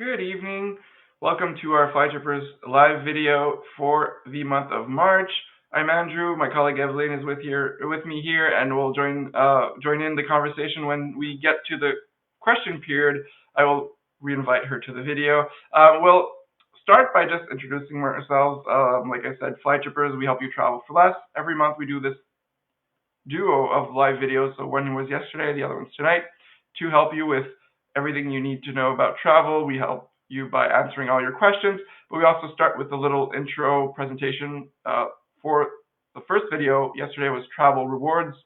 Good evening. Welcome to our Flytrippers live video for the month of March. I'm Andrew. My colleague Evelyn is with me here, and we'll join in the conversation when we get to the question period. I will re-invite her to the video. We'll start by just introducing ourselves. Like I said, Flytrippers. We help you travel for less. Every month we do this duo of live videos. So one was yesterday, the other one's tonight, to help you with everything you need to know about travel. We help you by answering all your questions, but we also start with a little intro presentation. For the first video yesterday was travel rewards.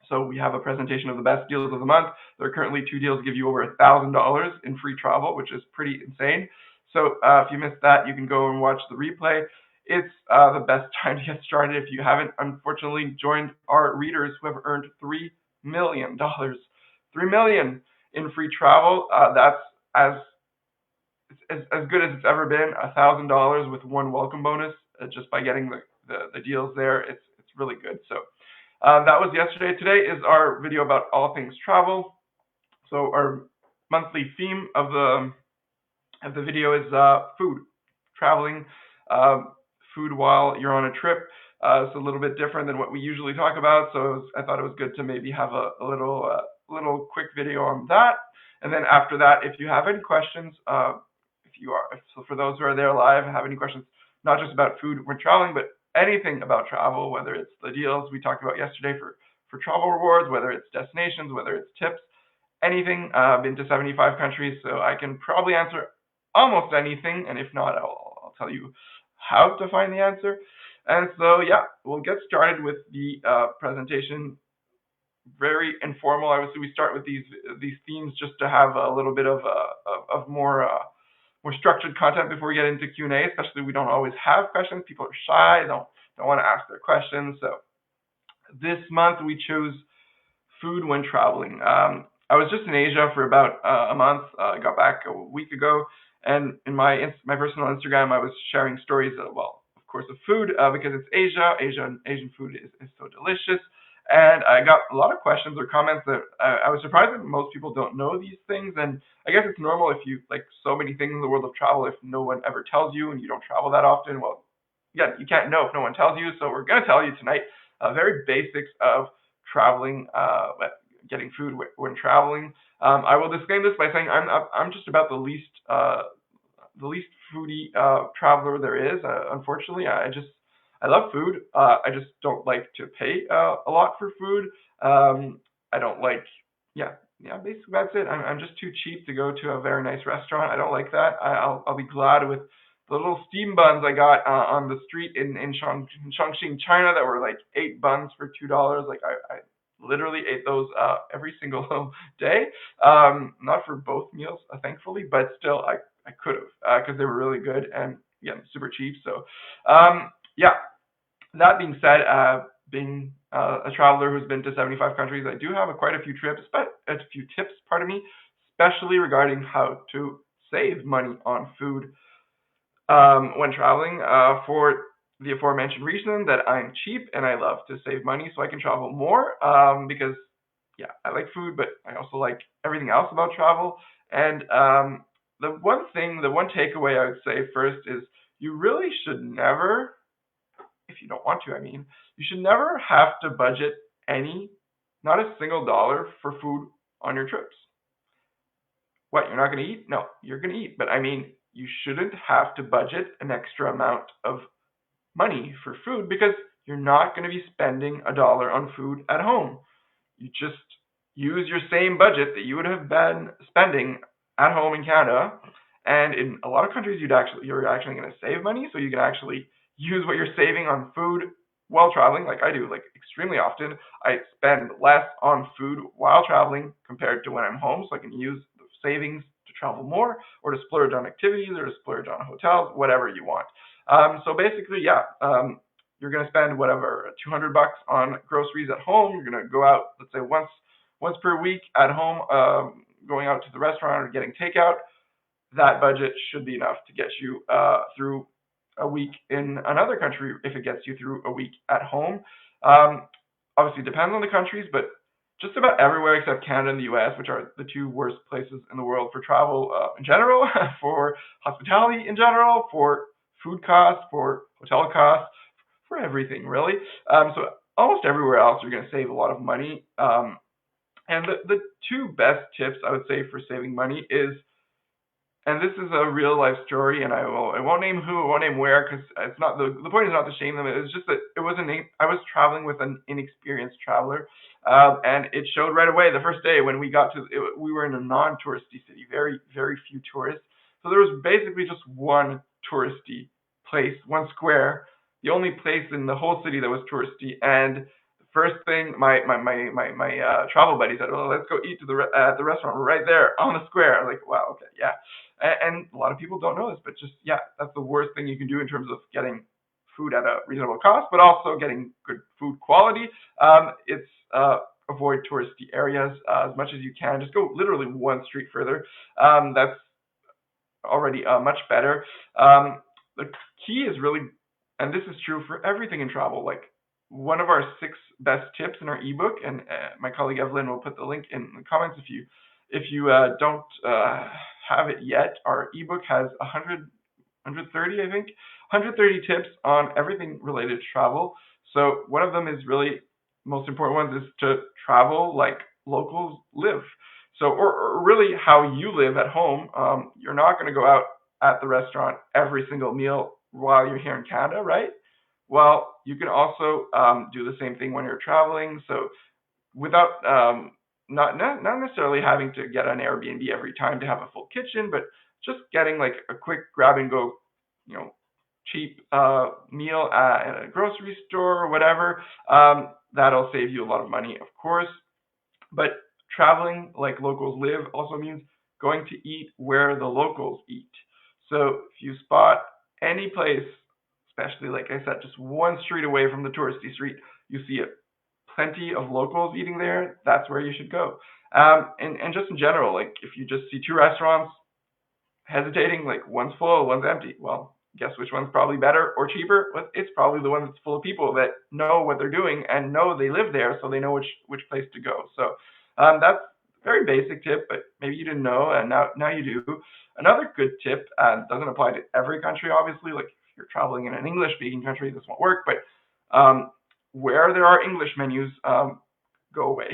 So we have a presentation of the best deals of the month. There are currently 2 deals give you over $1,000 in free travel, which is pretty insane. So if you missed that, you can go and watch the replay. It's the best time to get started if you haven't, unfortunately, joined our readers who have earned $3 million. $3 million in free travel. That's as good as it's ever been. $1,000 with one welcome bonus just by getting the deals there. It's really good. So that was yesterday. Today is our video about all things travel. So our monthly theme of the video is food, traveling, food while you're on a trip. It's a little bit different than what we usually talk about. So I thought it was good to maybe have a little quick video on that. And then after that, if you have any questions, so for those who are there live, have any questions, not just about food when traveling, but anything about travel, whether it's the deals we talked about yesterday for travel rewards, whether it's destinations, whether it's tips, anything. I've been to 75 countries, so I can probably answer almost anything, and if not, I'll tell you how to find the answer. And so, yeah, we'll get started with the presentation. Very informal. Obviously, we start with these themes just to have a little bit of more structured content before we get into Q&A. Especially, we don't always have questions. People are shy, don't want to ask their questions. So this month we chose food when traveling. I was just in Asia for about a month. I got back a week ago, and in my personal Instagram, I was sharing stories of course, of food because it's Asia. Asian food is so delicious, and I got a lot of questions or comments that I was surprised that most people don't know these things. And I guess it's normal if you like so many things in the world of travel. If no one ever tells you and you don't travel that often, well, yeah, you can't know if no one tells you. So we're gonna tell you tonight very basics of traveling, getting food when traveling. I will disclaim this by saying I'm just about the least foodie traveler there is. Unfortunately, I love food. I just don't like to pay a lot for food. I don't like, yeah. Basically that's it. I'm just too cheap to go to a very nice restaurant. I don't like that. I'll be glad with the little steam buns I got on the street in Chongqing, China, that were like 8 buns for $2. Like I literally ate those every single day. Not for both meals, thankfully, but still I could have because they were really good and yeah, super cheap. So yeah. That being said, being a traveler who's been to 75 countries, I do have quite a few tips, pardon me, especially regarding how to save money on food when traveling, for the aforementioned reason that I'm cheap and I love to save money so I can travel more, because yeah, I like food, but I also like everything else about travel. And the one takeaway I would say first is you really should never, if you don't want to, I mean, you should never have to budget not a single dollar for food on your trips. What, you're not going to eat? No, you're going to eat. But I mean, you shouldn't have to budget an extra amount of money for food because you're not going to be spending a dollar on food at home. You just use your same budget that you would have been spending at home in Canada. And in a lot of countries, you're actually going to save money, so you can actually use what you're saving on food while traveling, like I do, like extremely often. I spend less on food while traveling compared to when I'm home, so I can use the savings to travel more, or to splurge on activities, or to splurge on hotels, whatever you want. So basically, yeah, you're going to spend whatever $200 on groceries at home. You're going to go out, let's say once per week at home, going out to the restaurant or getting takeout. That budget should be enough to get you through a week in another country if it gets you through a week at home. Obviously, it depends on the countries, but just about everywhere except Canada and the US, which are the two worst places in the world for travel in general, for hospitality in general, for food costs, for hotel costs, for everything really. So almost everywhere else you're going to save a lot of money. And the two best tips I would say for saving money is, and this is a real life story, and I won't name who, I won't name where, because it's not the point is not to shame them. It's just that it was I was traveling with an inexperienced traveler, and it showed right away the first day when we got to we were in a non-touristy city, very few tourists. So there was basically just one touristy place, one square, the only place in the whole city that was touristy. And the first thing my travel buddy said, "Well, let's go eat to at the restaurant right there on the square." I was like, "Wow, okay, yeah." And a lot of people don't know this, but just yeah, that's the worst thing you can do in terms of getting food at a reasonable cost, but also getting good food quality. It's avoid touristy areas as much as you can. Just go literally one street further. That's already much better. The key is really, and this is true for everything in travel, like one of our 6 best tips in our ebook, and my colleague Evelyn will put the link in the comments if you don't have it yet. Our ebook has 130, I think, 130 tips on everything related to travel. So one of them is really most important ones is to travel like locals live. So, or really how you live at home. You're not going to go out at the restaurant every single meal while you're here in Canada, right? Well, you can also do the same thing when you're traveling. So, without not necessarily having to get an Airbnb every time to have a full kitchen, but just getting like a quick grab and go, you know, cheap meal at a grocery store or whatever. That'll save you a lot of money, of course. But traveling like locals live also means going to eat where the locals eat. So if you spot any place, especially like I said, just one street away from the touristy street, you see plenty of locals eating there, that's where you should go. And just in general, like if you just see 2 restaurants hesitating, like one's full, one's empty, well, guess which one's probably better or cheaper? Well, it's probably the one that's full of people that know what they're doing and know they live there, so they know which place to go. So that's a very basic tip, but maybe you didn't know, and now you do. Another good tip doesn't apply to every country, obviously. Like if you're traveling in an English-speaking country, this won't work. But where there are English menus, go away.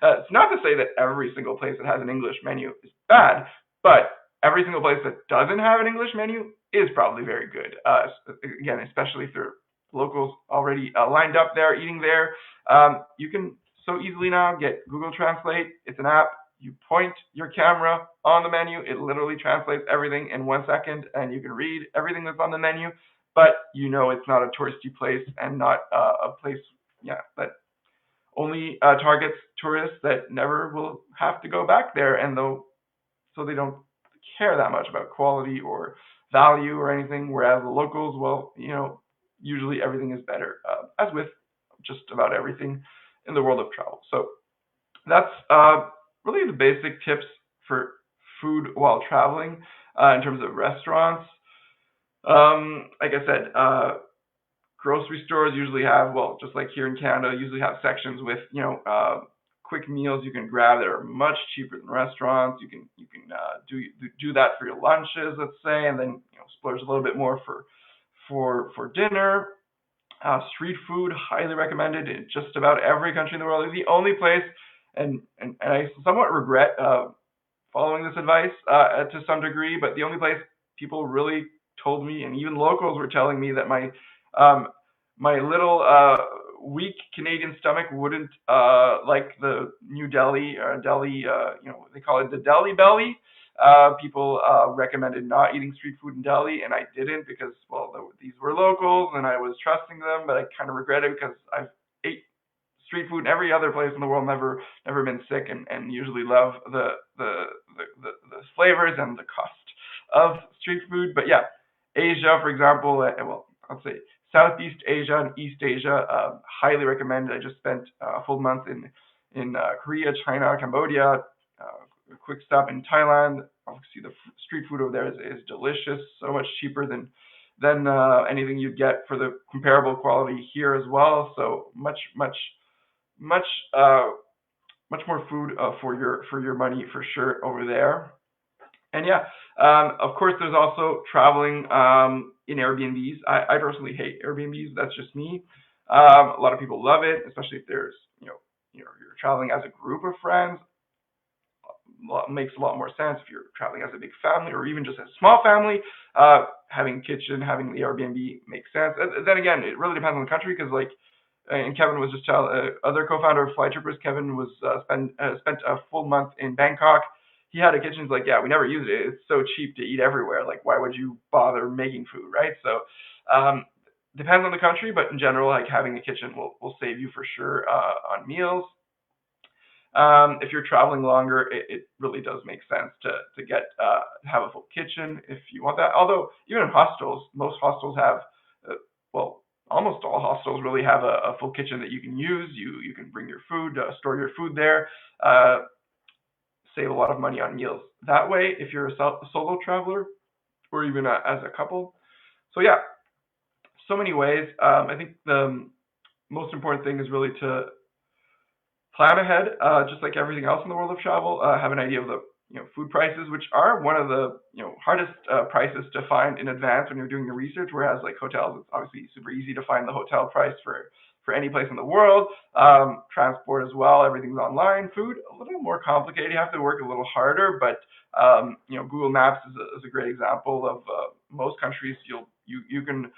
It's not to say that every single place that has an English menu is bad, but every single place that doesn't have an English menu is probably very good. Again, especially if there are locals already lined up there, eating there. You can so easily now get Google Translate. It's an app. You point your camera on the menu. It literally translates everything in 1 second, and you can read everything that's on the menu. But you know it's not a touristy place and not a place, yeah, that only targets tourists that never will have to go back there, and though so they don't care that much about quality or value or anything. Whereas the locals, well, you know, usually everything is better, as with just about everything in the world of travel. So that's really the basic tips for food while traveling in terms of restaurants. Like I said, grocery stores usually have, well, just like here in Canada, usually have sections with, you know, quick meals you can grab that are much cheaper than restaurants. You can do that for your lunches, let's say, and then you know splurge a little bit more for dinner. Street food, highly recommended in just about every country in the world. It's the only place, and I somewhat regret following this advice to some degree, but the only place people really told me, and even locals were telling me that my little weak Canadian stomach wouldn't like the New Delhi Delhi, you know, they call it the Delhi belly. People recommended not eating street food in Delhi, and I didn't because, well, these were locals, and I was trusting them. But I kind of regret it because I've ate street food in every other place in the world, never been sick, and usually love the flavors and the cost of street food. But yeah, Asia, for example, well, I'll say Southeast Asia and East Asia, highly recommended. I just spent a full month in Korea, China, Cambodia, a quick stop in Thailand. Obviously, the street food over there is delicious, so much cheaper than anything you'd get for the comparable quality here as well. So much much more food for your money for sure over there. And yeah, of course, there's also traveling in Airbnbs. I personally hate Airbnbs. That's just me. A lot of people love it, especially if there's you're traveling as a group of friends. Makes a lot more sense if you're traveling as a big family or even just a small family. Having kitchen, having the Airbnb makes sense. Then again, it really depends on the country because like, and Kevin was just other co-founder of Flytrippers. Kevin was spent a full month in Bangkok. He had a kitchen. He's like, yeah, we never use it. It's so cheap to eat everywhere. Like, why would you bother making food, right? So, depends on the country, but in general, like having a kitchen will save you for sure on meals. If you're traveling longer, it really does make sense to get have a full kitchen if you want that. Although even in hostels, most hostels have, well, almost all hostels really have a full kitchen that you can use. You can bring your food, store your food there, uh, save a lot of money on meals that way if you're a solo traveler or even as a couple. So yeah, so many ways. I think the most important thing is really to plan ahead, just like everything else in the world of travel. Have an idea of the food prices, which are one of the hardest prices to find in advance when you're doing the research. Whereas like hotels, it's obviously super easy to find the hotel price for any place in the world. Transport as well, everything's online. Food a little more complicated. You have to work a little harder, but Google Maps is a great example of most countries. You can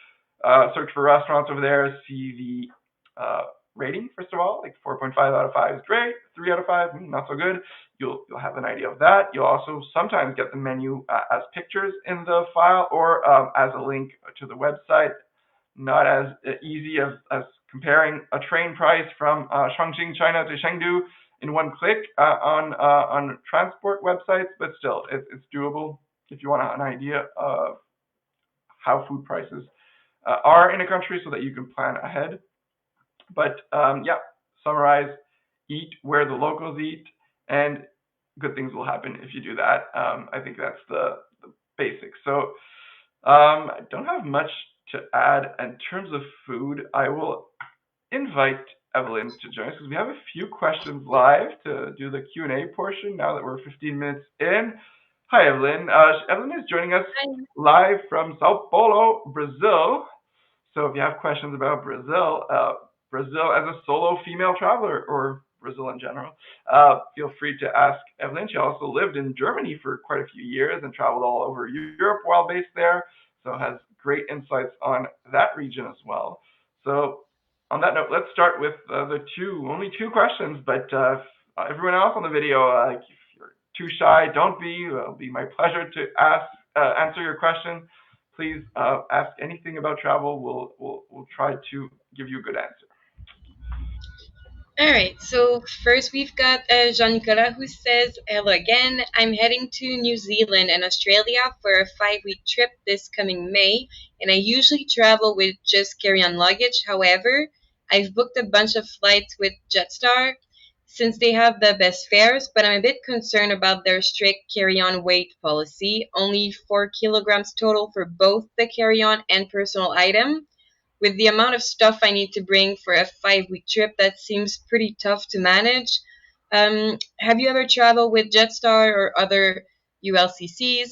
search for restaurants over there, see the rating first of all, like 4.5 out of 5 is great, 3 out of 5 not so good. You'll have an idea of that. You'll also sometimes get the menu as pictures in the file or as a link to the website. Not as easy as comparing a train price from Chongqing, China to Chengdu in one click on transport websites, but still, it's doable if you want an idea of how food prices are in a country so that you can plan ahead. But yeah, summarize, eat where the locals eat, and good things will happen if you do that. I think that's the basics. So I don't have much to add in terms of food. I will invite Evelyn to join us because we have a few questions live to do the Q&A portion now that we're 15 minutes in. Hi, Evelyn. Evelyn is joining us live from Sao Paulo, Brazil. So if you have questions about Brazil as a solo female traveler, or Brazil in general, feel free to ask Evelyn. She also lived in Germany for quite a few years and traveled all over Europe while based there, so has great insights on that region as well. So on that note, let's start with the only two questions, but everyone else on the video, if you're too shy, don't be. It'll be my pleasure to answer your question. Please ask anything about travel. We'll try to give you a good answer. All right, so first we've got Jean Nicolas who says, hello again. I'm heading to New Zealand and Australia for a 5-week trip this coming May, and I usually travel with just carry on luggage. However, I've booked a bunch of flights with Jetstar since they have the best fares, but I'm a bit concerned about their strict carry on weight policy, only 4 kilograms total for both the carry on and personal item. With the amount of stuff I need to bring for a 5-week trip, that seems pretty tough to manage. Have you ever traveled with Jetstar or other ULCCs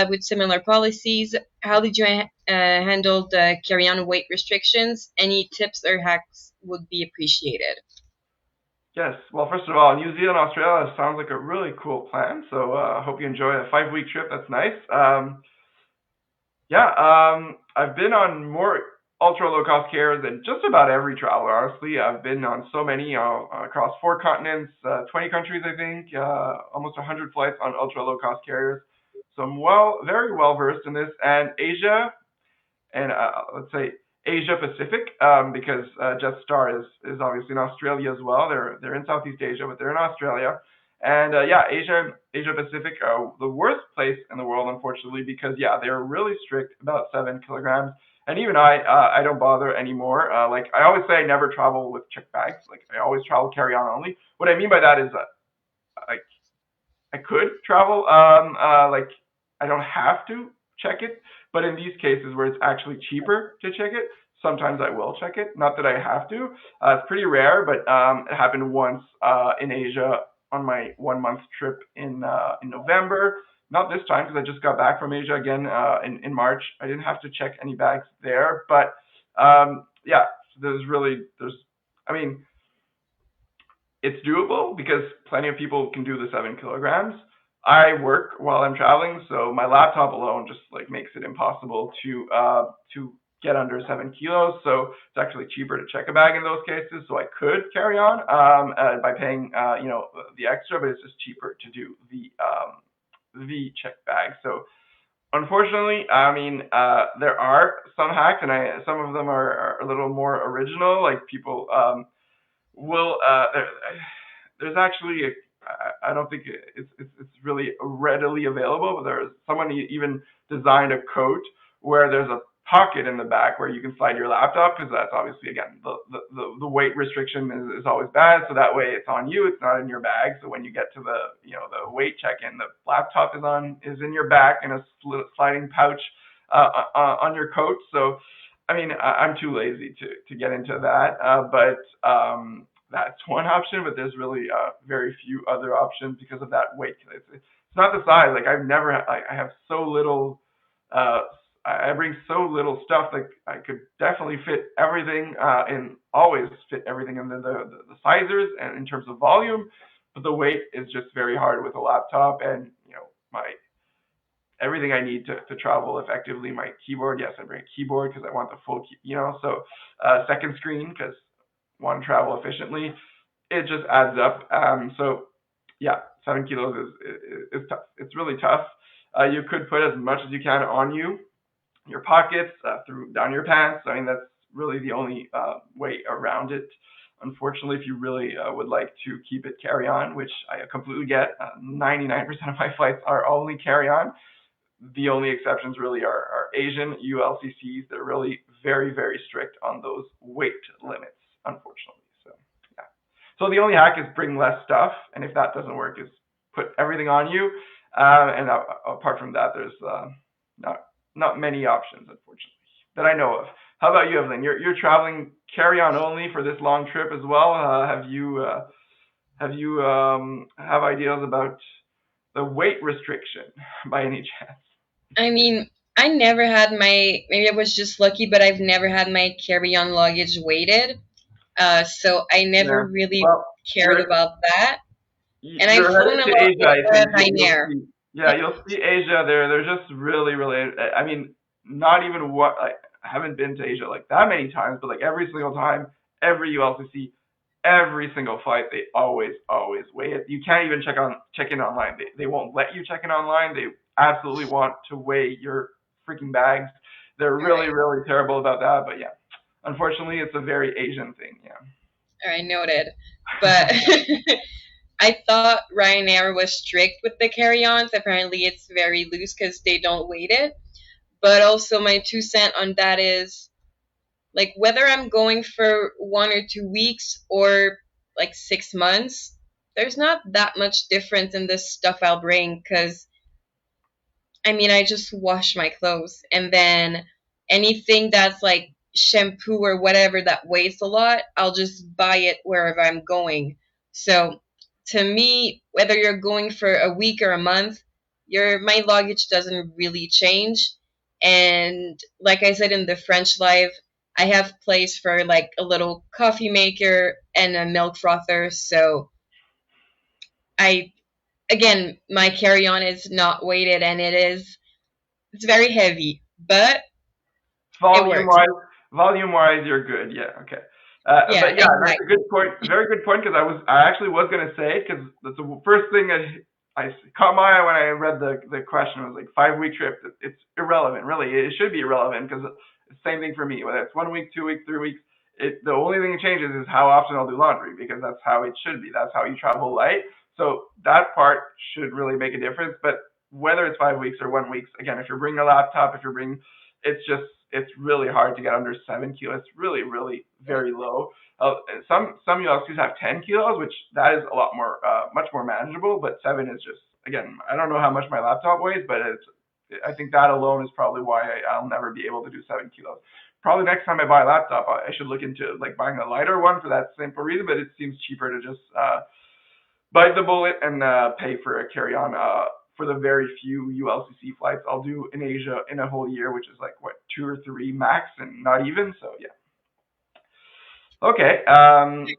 with similar policies? How did you handle the carry-on weight restrictions? Any tips or hacks would be appreciated. Yes. Well, first of all, New Zealand, Australia sounds like a really cool plan. So I hope you enjoy a 5-week trip. That's nice. Yeah, I've been on more ultra low cost carriers than just about every traveler, honestly. I've been on so many across 4 continents, 20 countries, I think, almost 100 flights on ultra low cost carriers. So I'm very well versed in this. And Asia, and let's say Asia Pacific, because Jetstar is obviously in Australia as well. They're in Southeast Asia, but they're in Australia. And yeah, Asia Pacific, the worst place in the world, unfortunately, because yeah, they're really strict about 7 kilograms. And even I don't bother anymore. Like I always say, I never travel with checked bags. Like I always travel carry on only. What I mean by that is I I could travel. Like I don't have to check it, but in these cases where it's actually cheaper to check it, sometimes I will check it. Not that I have to. It's pretty rare, but it happened once in Asia on my 1 month trip in November. Not this time because I just got back from Asia again in March. I didn't have to check any bags there, but yeah, there's I mean it's doable because plenty of people can do the 7 kilograms. I work while I'm traveling, so my laptop alone just like makes it impossible to get under 7 kilos. So it's actually cheaper to check a bag in those cases. So I could carry on by paying the extra, but it's just cheaper to do the check bag. So unfortunately, I mean, there are some hacks, and some of them are a little more original. Like people will there's actually I don't think it's really readily available, but there's someone even designed a coat where there's a pocket in the back where you can slide your laptop because that's obviously again the weight restriction is always bad, so that way it's on you, it's not in your bag. So when you get to the weight check-in, the laptop is in your back in a sliding pouch on your coat. So I mean, I'm too lazy to get into that, but that's one option. But there's really very few other options because of that weight. It's not the size. Like I have so little. I bring so little stuff. Like I could definitely fit everything and always fit everything in the sizers and in terms of volume. But the weight is just very hard with a laptop, and my everything I need to travel effectively. My keyboard, yes, I bring a keyboard because I want the full, so second screen because I want to travel efficiently. It just adds up. So yeah, 7 kilos is tough. It's really tough. You could put as much as you can on you, your pockets, through down your pants. I mean, that's really the only way around it. Unfortunately, if you really would like to keep it carry on, which I completely get, 99% of my flights are only carry on. The only exceptions really are Asian ULCCs. They're really very, very strict on those weight limits, unfortunately. So, yeah. So the only hack is bring less stuff, and if that doesn't work, is put everything on you. And apart from that, there's not many options, unfortunately, that I know of. How about you, Evelyn? You're traveling carry on only for this long trip as well. Have you have ideas about the weight restriction by any chance? I mean, I never had maybe I was just lucky, but I've never had my carry-on luggage weighted. So I never Yeah. really Well, cared about that. And I've you're flown headed a to lot Asia. with I think you'll Ryanair. see. Yeah, you'll see Asia there. They're just really, really. I mean, not even what I haven't been to Asia like that many times, but like every single time, every ULCC, every single flight, they always weigh it. You can't even check in online. They won't let you check in online. They absolutely want to weigh your freaking bags. They're All right, really, really terrible about that. But yeah, unfortunately, it's a very Asian thing. Yeah. all right, noted. But I thought Ryanair was strict with the carry-ons. Apparently, it's very loose because they don't weight it. But also, my 2 cent on that is like whether I'm going for 1 or 2 weeks or like 6 months, there's not that much difference in the stuff I'll bring because I mean, I just wash my clothes and then anything that's like shampoo or whatever that weighs a lot, I'll just buy it wherever I'm going. So to me, whether you're going for a week or a month, your my luggage doesn't really change. And like I said in the French live, I have place for like a little coffee maker and a milk frother. So I again, my carry-on is not weighted and it's very heavy, but it Volume works. wise, volume wise, you're good. Yeah, okay. Yeah, But yeah, that's a exactly. good point. Very good point because I actually was gonna say because that's the first thing that I caught my eye when I read the question was like 5 week trip. It's irrelevant, really. It should be irrelevant because it's the same thing for me. Whether it's 1 week, 2 weeks, 3 weeks, the only thing that changes is how often I'll do laundry because that's how it should be. That's how you travel light. So that part should really make a difference. But whether it's 5 weeks or 1 week, again, if you're bringing a laptop, if you're bringing it's really hard to get under 7 kilos. It's really, really very low. Some ULCs have 10 kilos, which that is a lot more, much more manageable. But seven is just again, I don't know how much my laptop weighs, but I think that alone is probably why I'll never be able to do 7 kilos. probably next time I buy a laptop, I should look into like buying a lighter one for that simple reason. But it seems cheaper to just bite the bullet and pay for a carry-on for the very few ULCC flights I'll do in Asia in a whole year, which is like what 2 or 3 max, and not even. So yeah. Okay.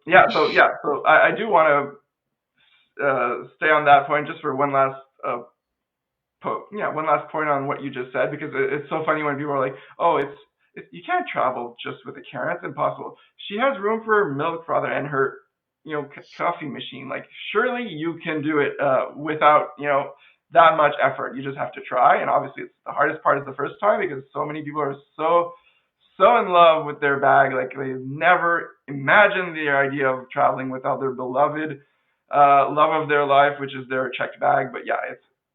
Yeah. So yeah. So I do want to stay on that point just for one last one last point on what you just said, because it's so funny when people are like, "Oh, you can't travel just with a carrot. It's impossible." She has room for her milk frother and her, coffee machine. Like, surely you can do it without, that much effort. You just have to try, and obviously, it's the hardest part is the first time because so many people are so in love with their bag, like they've never imagined the idea of traveling without their beloved love of their life, which is their checked bag. But yeah,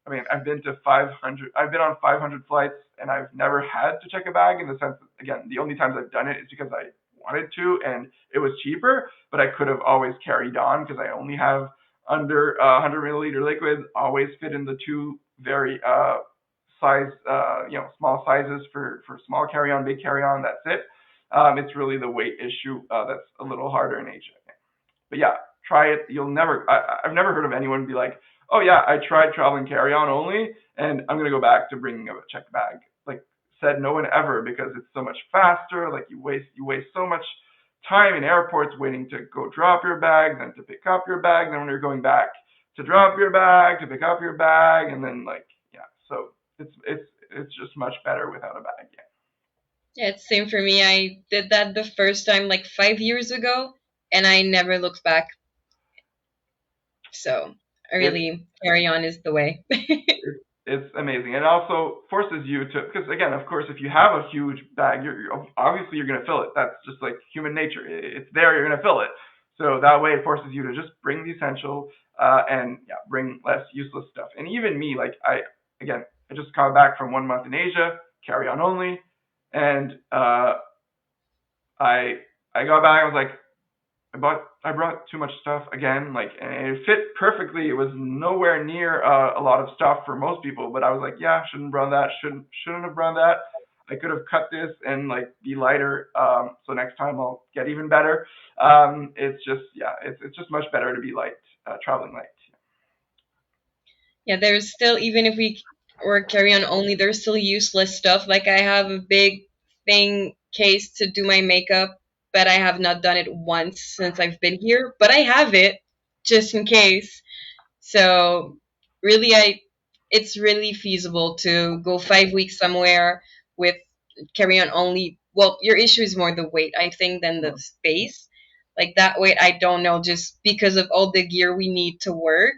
I mean, I've been on 500 flights, and I've never had to check a bag, in the sense that, again, the only times I've done it is because I wanted to and it was cheaper, but I could have always carried on because I only have under 100 milliliter liquid, always fit in the two very small sizes for small carry on, big carry on. That's it. It's really the weight issue that's a little harder in Asia. But yeah, try it. I've never heard of anyone be like, "Oh yeah, I tried traveling carry on only, and I'm gonna go back to bringing a checked bag." Like, said no one ever, because it's so much faster. Like, you waste so much time in airports waiting to go drop your bag, then to pick up your bag, then when you're going back to drop your bag, to pick up your bag, and then like, yeah. So it's just much better without a bag. Yeah. Yeah, it's same for me. I did that the first time like 5 years ago, and I never looked back. So I It's really carry on is the way. it's amazing, and it also forces you to, because again, of course, if you have a huge bag, obviously you're going to fill it. That's just like human nature. It's there, you're going to fill it. So that way, it forces you to just bring the essential, and yeah, bring less useless stuff. And even me, like, I just got back from 1 month in Asia, carry on only, and I got back. I was like, I brought too much stuff again, like, and it fit perfectly. It was nowhere near a lot of stuff for most people, but I was like, yeah, shouldn't have brought that. Shouldn't have brought that. I could have cut this and like be lighter. So next time I'll get even better. It's just, yeah, it's just much better to be light, traveling light. Yeah, there's still, even if we or carry on only, there's still useless stuff. Like, I have a big thing case to do my makeup, but I have not done it once since I've been here. But I have it just in case. So really, it's really feasible to go 5 weeks somewhere with carry on only. Well, your issue is more the weight, I think, than the space. Like, that weight, I don't know, just because of all the gear we need to work,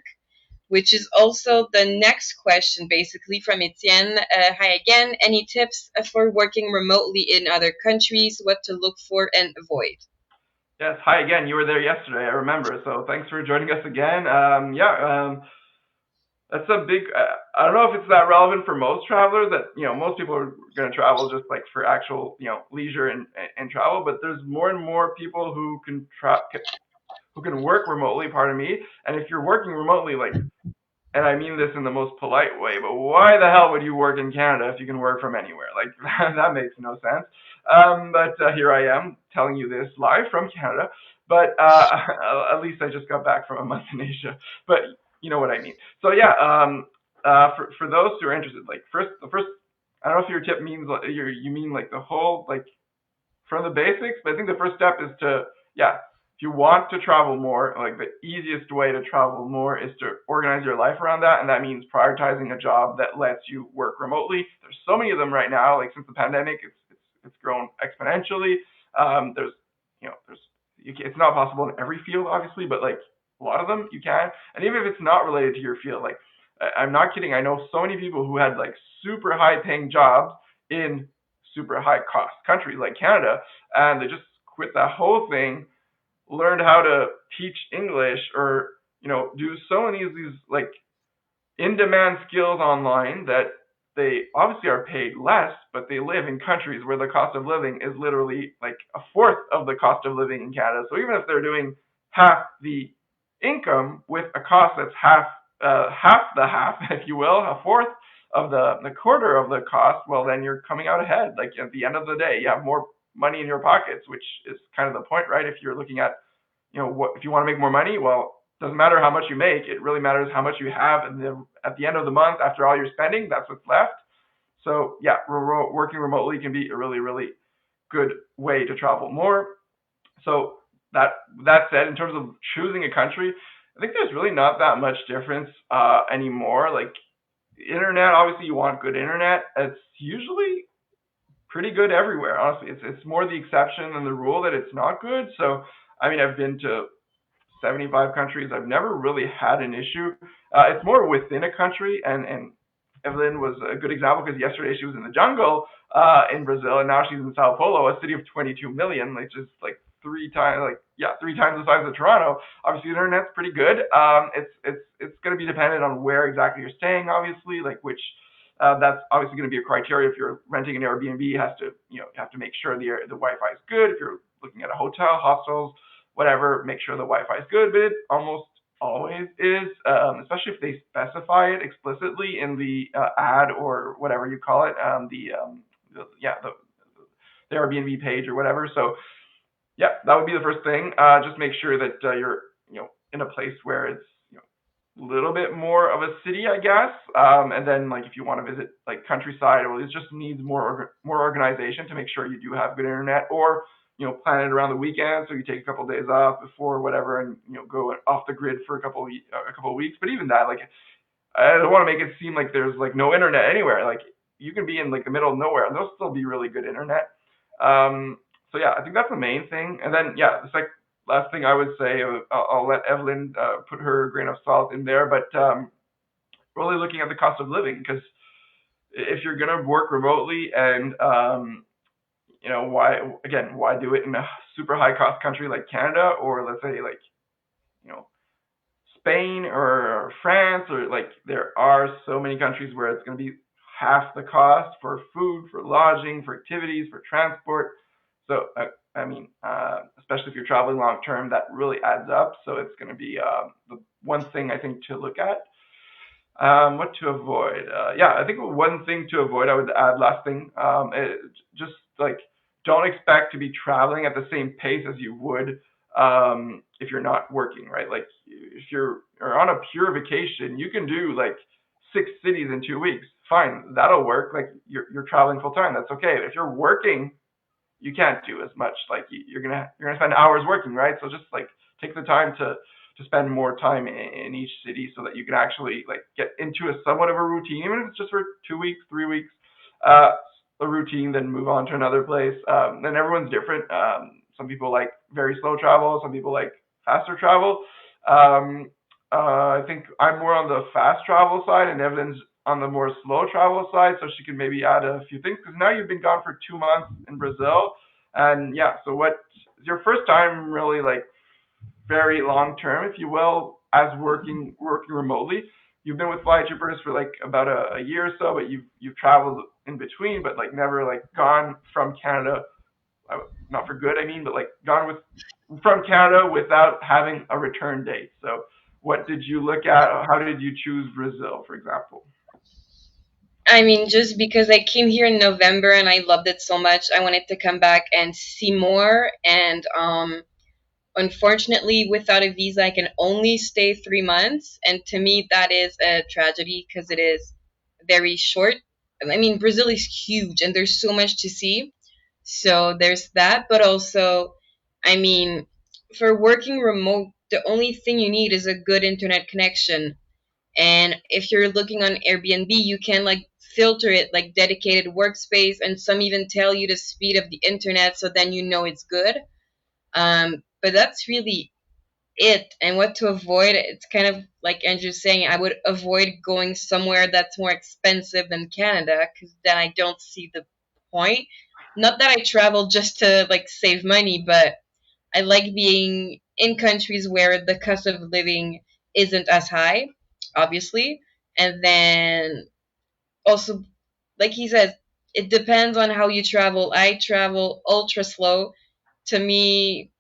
which is also the next question, basically, from Etienne. Hi again. Any tips for working remotely in other countries? What to look for and avoid? Yes, hi again. You were there yesterday, I remember. So thanks for joining us again. That's a big. I don't know if it's that relevant for most travelers. That, most people are going to travel just like for actual, leisure and travel. But there's more and more people who can work remotely. Pardon me. And if you're working remotely, like, and I mean this in the most polite way, but why the hell would you work in Canada if you can work from anywhere? Like, that makes no sense. But here I am telling you this live from Canada. But at least I just got back from a month in Asia. But you know what I mean. So yeah, for those who are interested, like, the first, I don't know if your tip means you mean like the whole, like, from the basics, but I think the first step is to, yeah, if you want to travel more, like, the easiest way to travel more is to organize your life around that, and that means prioritizing a job that lets you work remotely. There's so many of them right now. Like, since the pandemic, it's grown exponentially. There's, it's not possible in every field, obviously, but like a lot of them you can, and even if it's not related to your field, like, I'm not kidding. I know so many people who had like super high paying jobs in super high cost countries like Canada, and they just quit that whole thing, learned how to teach English, or do so many of these like in demand skills online, that they obviously are paid less, but they live in countries where the cost of living is literally like a fourth of the cost of living in Canada. So even if they're doing half the income with a cost that's half the half, if you will, a fourth of the quarter of the cost, well, then you're coming out ahead. Like, at the end of the day, you have more money in your pockets, which is kind of the point, right? If you're looking at, what if you want to make more money? Well, it doesn't matter how much you make. It really matters how much you have, and then at the end of the month, after all your spending, that's what's left. So yeah, working remotely can be a really, really good way to travel more. So that said, in terms of choosing a country, I think there's really not that much difference anymore. Like internet, obviously you want good internet. It's usually pretty good everywhere. Honestly, it's more the exception than the rule that it's not good. So I mean, I've been to 75 countries. I've never really had an issue. It's more within a country, and Evelyn was a good example because yesterday she was in the jungle in Brazil, and now she's in Sao Paulo, a city of 22 million, which is like three times the size of Toronto. Obviously, the internet's pretty good. It's going to be dependent on where exactly you're staying, obviously, like which. That's obviously going to be a criteria if you're renting an Airbnb. You have to make sure the Wi-Fi is good. If you're looking at a hotel, hostels, whatever, make sure the Wi-Fi is good. But it almost always is, especially if they specify it explicitly in the ad or whatever you call it, the Airbnb page or whatever. So yeah, that would be the first thing. Just make sure that you're in a place where it's a little bit more of a city, I guess. And then like if you want to visit like countryside, well, it just needs more organization to make sure you do have good internet, or plan it around the weekend so you take a couple of days off before whatever, and go off the grid for a couple of weeks. But even that, like I don't want to make it seem like there's like no internet anywhere. Like you can be in like the middle of nowhere and there'll still be really good internet. So yeah, I think that's the main thing. And then yeah, the last thing I would say, I'll let Evelyn put her grain of salt in there, but really looking at the cost of living, because if you're gonna work remotely and why do it in a super high cost country like Canada, or let's say like you know Spain or France, or like there are so many countries where it's going to be half the cost for food, for lodging, for activities, for transport. So I mean, especially if you're traveling long term, that really adds up. So it's going to be the one thing I think to look at. What to avoid? Yeah, I think one thing to avoid, I would add last thing, just like don't expect to be traveling at the same pace as you would if you're not working, right? Like if you're on a pure vacation, you can do like 6 cities in 2 weeks. Fine, that'll work. Like you're traveling full time. That's okay. If you're working, you can't do as much. Like you're gonna spend hours working, right? So just like take the time to spend more time in each city so that you can actually like get into a somewhat of a routine, even if it's just for 2 weeks, 3 weeks, a routine, then move on to another place. And everyone's different. Some people like very slow travel. Some people like faster travel. I think I'm more on the fast travel side, and Evelyn's on the more slow travel side. So she can maybe add a few things, because now you've been gone for 2 months in Brazil, and yeah. So what is your first time really like very long term, if you will, as working remotely? You've been with Fly Troopers for like about a year or so, but you've traveled in between, but like never like gone from Canada, not for good, I mean, but like gone from Canada without having a return date. So what did you look at? How did you choose Brazil, for example? I mean, just because I came here in November and I loved it so much, I wanted to come back and see more. And unfortunately, without a visa, I can only stay 3 months. And to me, that is a tragedy because it is very short. I mean, Brazil is huge and there's so much to see. So there's that. But also, I mean, for working remote, the only thing you need is a good internet connection. And if you're looking on Airbnb, you can like filter it like dedicated workspace, and some even tell you the speed of the internet, so then you know it's good. But that's really it. And what to avoid, it's kind of like Andrew's saying, I would avoid going somewhere that's more expensive than Canada, because then I don't see the point. Not that I travel just to like save money, but I like being in countries where the cost of living isn't as high, obviously. And then also, like he says, it depends on how you travel. I travel ultra slow. To me,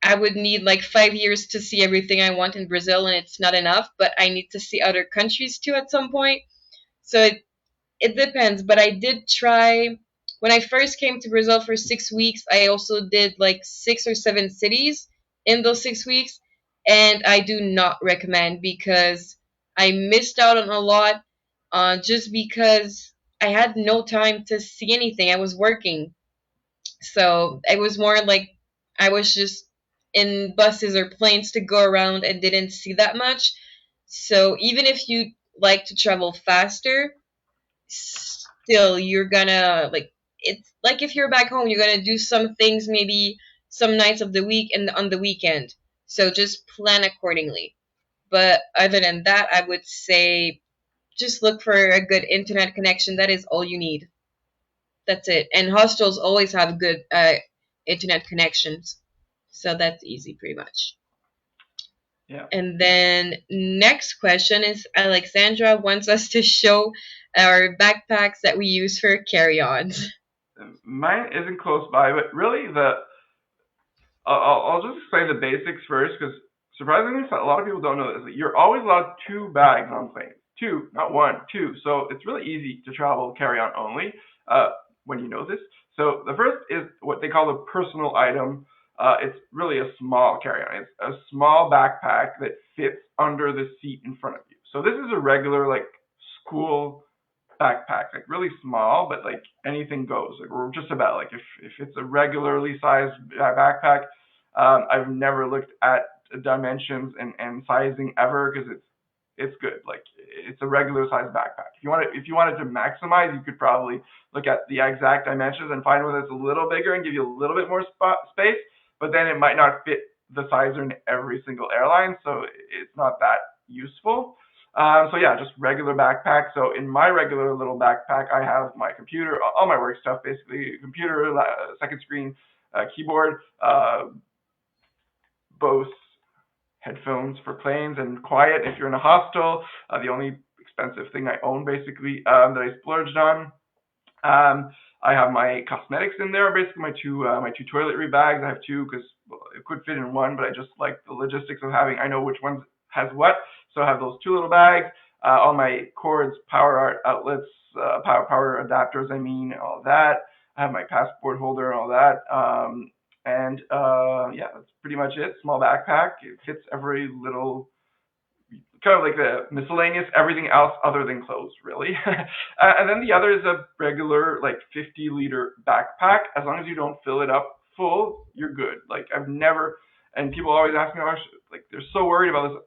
I would need like 5 years to see everything I want in Brazil, and it's not enough, but I need to see other countries too at some point. So it depends. But I did try when I first came to Brazil for 6 weeks, I also did like 6 or 7 cities in those 6 weeks, and I do not recommend because I missed out on a lot, just because I had no time to see anything. I was working, so it was more like I was just in buses or planes to go around and didn't see that much. So even if you like to travel faster, still you're gonna like it's like if you're back home, you're gonna do some things maybe some nights of the week and on the weekend. So just plan accordingly. But other than that, I would say just look for a good internet connection. That is all you need. That's it. And hostels always have good internet connections. So that's easy pretty much. Yeah. And then next question is Alexandra wants us to show our backpacks that we use for carry-ons. Mine isn't close by, but really I'll just explain the basics first because surprisingly, a lot of people don't know this. You're always allowed 2 bags on planes. Two, not one, two. So it's really easy to travel carry-on only when you know this. So the first is what they call the personal item. It's really a small carry-on. It's a small backpack that fits under the seat in front of you. So this is a regular like school backpack, like really small, but like anything goes. Like we're just about like if it's a regularly sized backpack, I've never looked at dimensions and sizing ever because it's good. Like it's a regular sized backpack. If you wanted to maximize, you could probably look at the exact dimensions and find one that's a little bigger and give you a little bit more space, but then it might not fit the sizer in every single airline, so it's not that useful. So yeah, just regular backpack. So in my regular little backpack, I have my computer, all my work stuff, basically computer, second screen, keyboard, Bose headphones for planes and quiet if you're in a hostel. The only expensive thing I own basically that I splurged on. I have my cosmetics in there, basically my two toiletry bags. I have two because well, it could fit in one, but I just like the logistics of having I know which ones has what, so I have those two little bags. All my cords, power outlets, power adapters. I mean, all that. I have my passport holder and all that. And yeah, that's pretty much it. Small backpack. It fits every little kind of like the miscellaneous, everything else other than clothes, really. And then the other is a regular, like 50-liter backpack. As long as you don't fill it up full, you're good. Like I've never, and people always ask me, like they're so worried about this.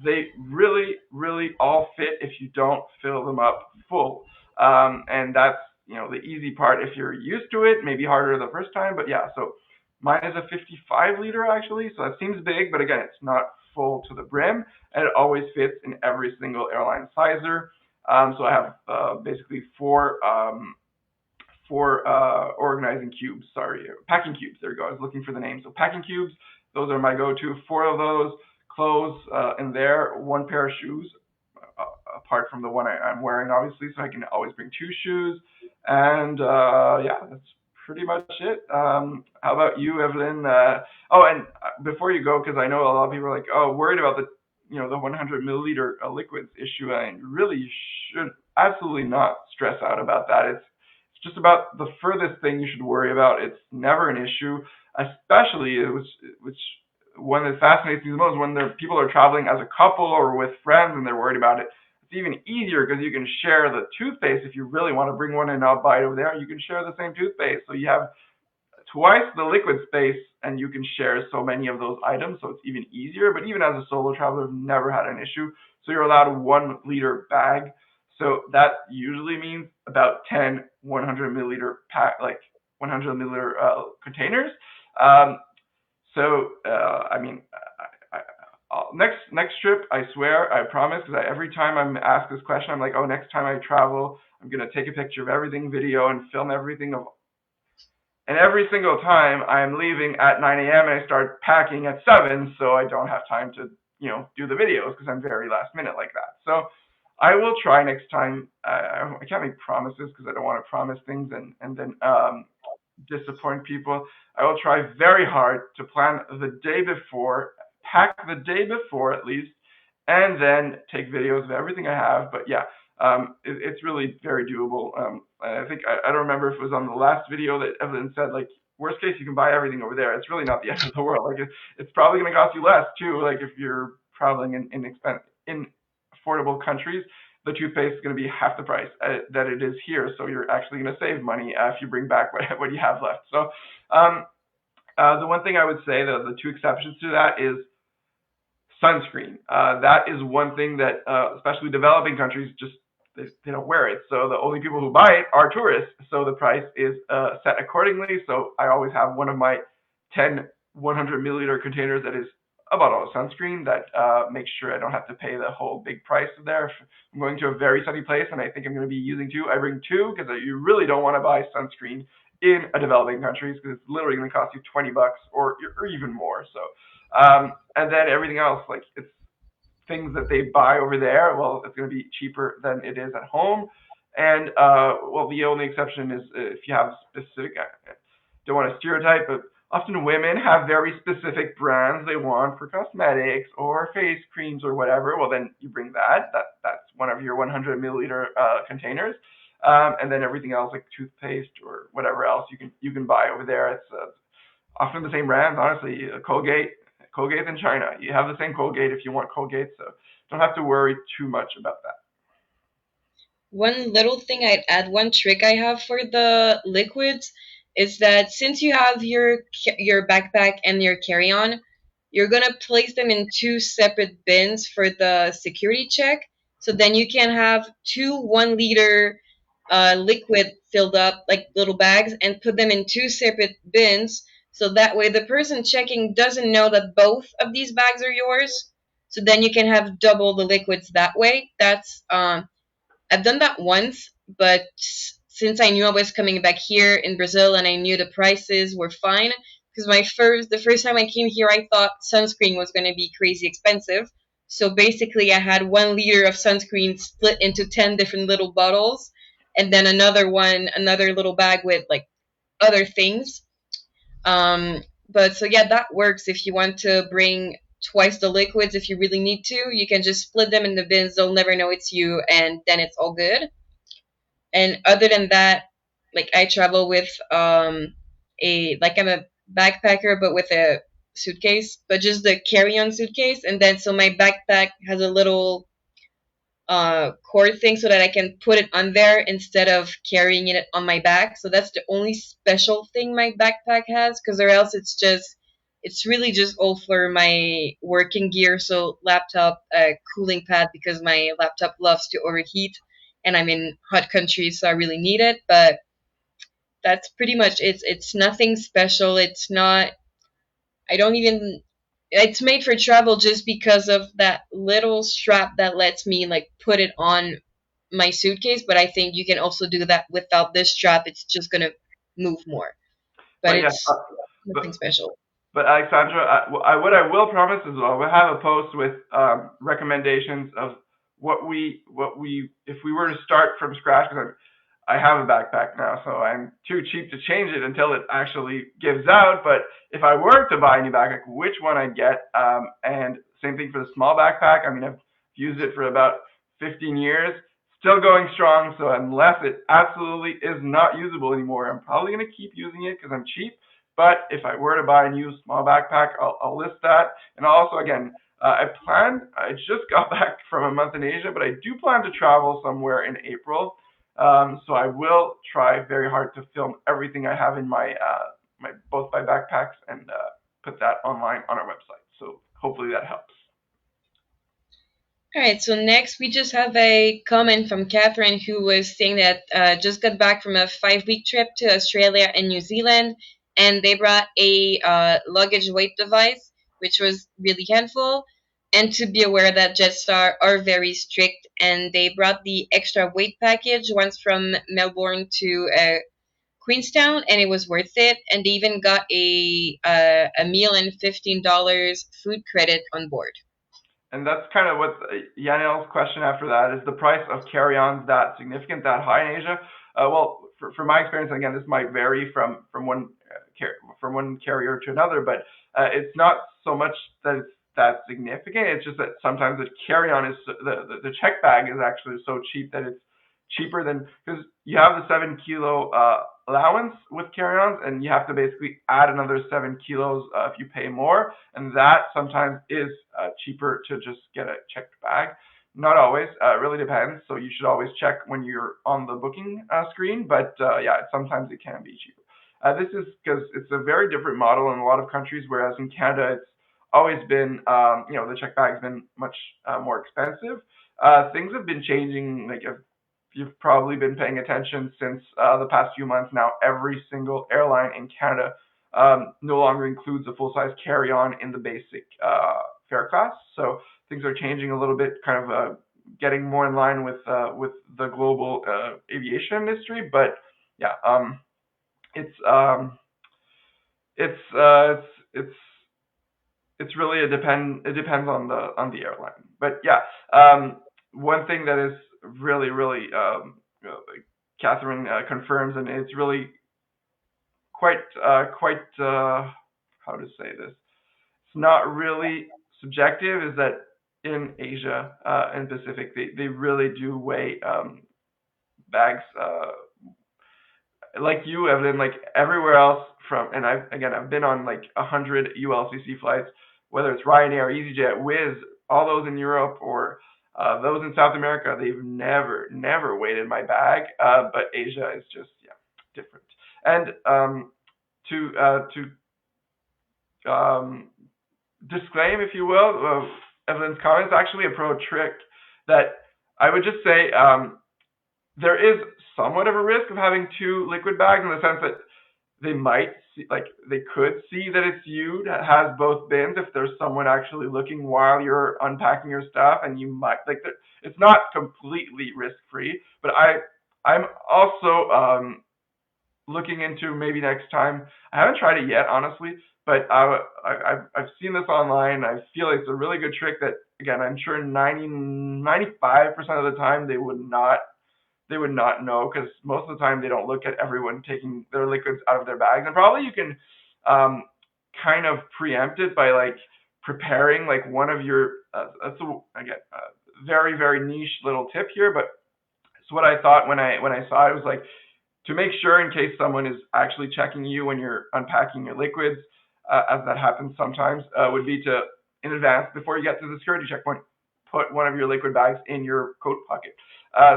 They really, really all fit if you don't fill them up full. And that's, the easy part if you're used to it, maybe harder the first time, but yeah, so mine is a 55 liter actually, so that seems big, but again, it's not full to the brim, and it always fits in every single airline sizer. So I have basically four organizing cubes. Sorry, packing cubes. There we go. I was looking for the name. So packing cubes. Those are my go-to. Four of those. Clothes in there. One pair of shoes, apart from the one I'm wearing, obviously. So I can always bring 2 shoes. And yeah, that's pretty much it. How about you, Evelyn? Oh, and before you go, because I know a lot of people are like, oh, worried about the 100 milliliter liquids issue. And really, you should absolutely not stress out about that. It's just about the furthest thing you should worry about. It's never an issue, especially which one that fascinates me the most when people are traveling as a couple or with friends and they're worried about it. It's even easier because you can share the toothpaste if you really want to bring one and not buy it over there. You can share the same toothpaste, so you have twice the liquid space and you can share so many of those items, so it's even easier. But even as a solo traveler, I've never had an issue. So you're allowed a 1 liter bag, so that usually means about 10 100 milliliter pack, like 100 milliliter containers. I mean, next trip, I swear, I promise, because every time I'm asked this question, I'm like, oh, next time I travel, I'm gonna take a picture of everything, video, and film everything and every single time I'm leaving at 9 a.m. and I start packing at 7, so I don't have time to, do the videos because I'm very last minute like that. So I will try next time. I can't make promises because I don't want to promise things and then disappoint people. I will try very hard to plan the day before, pack the day before at least, and then take videos of everything I have. But yeah, it's really very doable. I think I don't remember if it was on the last video that Evelyn said like worst case you can buy everything over there. It's really not the end of the world. Like it's probably going to cost you less too. Like if you're traveling in affordable countries, the toothpaste is going to be half the price that it is here. So you're actually going to save money if you bring back what you have left. So um, the one thing I would say, the two exceptions to that is sunscreen. That is one thing that, especially developing countries, just they don't wear it. So the only people who buy it are tourists. So the price is set accordingly. So I always have one of my 10 100 milliliter containers that is a bottle of sunscreen that makes sure I don't have to pay the whole big price there. If I'm going to a very sunny place and I think I'm going to be using two, I bring two because you really don't want to buy sunscreen in a developing countries because it's literally going to cost you $20 or even more. So and then everything else, like it's things that they buy over there, well, it's going to be cheaper than it is at home. And well, the only exception is if you have specific, I don't want to stereotype, but often women have very specific brands they want for cosmetics or face creams or whatever. Well, then you bring that's one of your 100 milliliter containers. And then everything else like toothpaste or whatever else you can buy over there. It's often the same brands, honestly. Colgate in China. You have the same Colgate if you want Colgate, so don't have to worry too much about that. One little thing I'd add, one trick I have for the liquids is that since you have your backpack and your carry-on, you're gonna place them in two separate bins for the security check. So then you can have two 1 liter liquid filled up like little bags and put them in two separate bins. So that way the person checking doesn't know that both of these bags are yours. So then you can have double the liquids that way. That's I've done that once, but since I knew I was coming back here in Brazil and I knew the prices were fine, because the first time I came here, I thought sunscreen was going to be crazy expensive. So basically, I had 1 liter of sunscreen split into 10 different little bottles, and then another little bag with like other things. But so yeah, that works if you want to bring twice the liquids. If you really need to, you can just split them in the bins. They'll never know it's you, and then it's all good. And other than that, like I travel with I'm a backpacker, but with a suitcase, but just the carry-on suitcase. And then so my backpack has a little cord thing so that I can put it on there instead of carrying it on my back. So that's the only special thing my backpack has, because or else it's really just all for my working gear. So laptop, cooling pad because my laptop loves to overheat, and I'm in hot countries, so I really need it. But that's pretty much it. It's nothing special. It's not. I don't even it's made for travel just because of that little strap that lets me like put it on my suitcase, but I think you can also do that without this strap. It's just gonna move more, but But yeah, it's but nothing special. But Alexandra, what I will promise is we'll have a post with recommendations of if we were to start from scratch. Because I have a backpack now, so I'm too cheap to change it until it actually gives out. But if I were to buy a new backpack, which one I'd get, and same thing for the small backpack. I mean, I've used it for about 15 years, still going strong. So unless it absolutely is not usable anymore, I'm probably going to keep using it because I'm cheap. But if I were to buy a new small backpack, I'll list that. And also, again, I just got back from a month in Asia, but I do plan to travel somewhere in April. So I will try very hard to film everything I have in both my backpacks and put that online on our website. So hopefully that helps. All right, so next we just have a comment from Catherine who was saying that just got back from a 5 week trip to Australia and New Zealand, and they brought a luggage weight device, which was really helpful. And to be aware that Jetstar are very strict, and they brought the extra weight package once from Melbourne to Queenstown, and it was worth it. And they even got a meal and $15 food credit on board. And that's kind of what Yanel's question after that is: the price of carry-ons that significant, that high in Asia? Well, from my experience, again, this might vary from one carrier to another, but it's not so much that it's that significant. It's just that sometimes the carry-on is the check bag is actually so cheap that it's cheaper than, because you have the 7 kilo allowance with carry-ons, and you have to basically add another 7 kilos if you pay more, and that sometimes is cheaper to just get a checked bag. Not always. It really depends. So you should always check when you're on the booking screen. But yeah, sometimes it can be cheaper. This is because it's a very different model in a lot of countries, whereas in Canada it's always been, the check bag's been much more expensive. Things have been changing. Like if you've probably been paying attention since the past few months now, every single airline in Canada no longer includes a full-size carry-on in the basic fare class. So things are changing a little bit, kind of getting more in line with the global aviation industry. But yeah, it's um, it's uh, it's it's it's really a depend. It depends on the airline. But yeah, one thing that is really Catherine confirms, and it's really quite how to say this. It's not really subjective. Is that in Asia and Pacific, they really do weigh bags like you, Evelyn, like everywhere else from, and I've been on like 100 ULCC flights, whether it's Ryanair, EasyJet, Wizz, all those in Europe or those in South America. They've never weighted my bag, but Asia is just different. And to disclaim, if you will, Evelyn's comments, actually a pro trick that I would just say. There is somewhat of a risk of having two liquid bags in the sense that they might see, like they could see that it's you that has both bins if there's someone actually looking while you're unpacking your stuff, and you might like that. It's not completely risk free, but I'm also looking into maybe next time. I haven't tried it yet, honestly, but I've seen this online. I feel it's a really good trick that, again, I'm sure 95% of the time they would not know, because most of the time they don't look at everyone taking their liquids out of their bags. And probably you can kind of preempt it by like preparing like one of your that's again very niche little tip here, but it's what I thought when I saw it. It was like, to make sure in case someone is actually checking you when you're unpacking your liquids, as that happens sometimes, would be to, in advance, before you get to the security checkpoint, put one of your liquid bags in your coat pocket.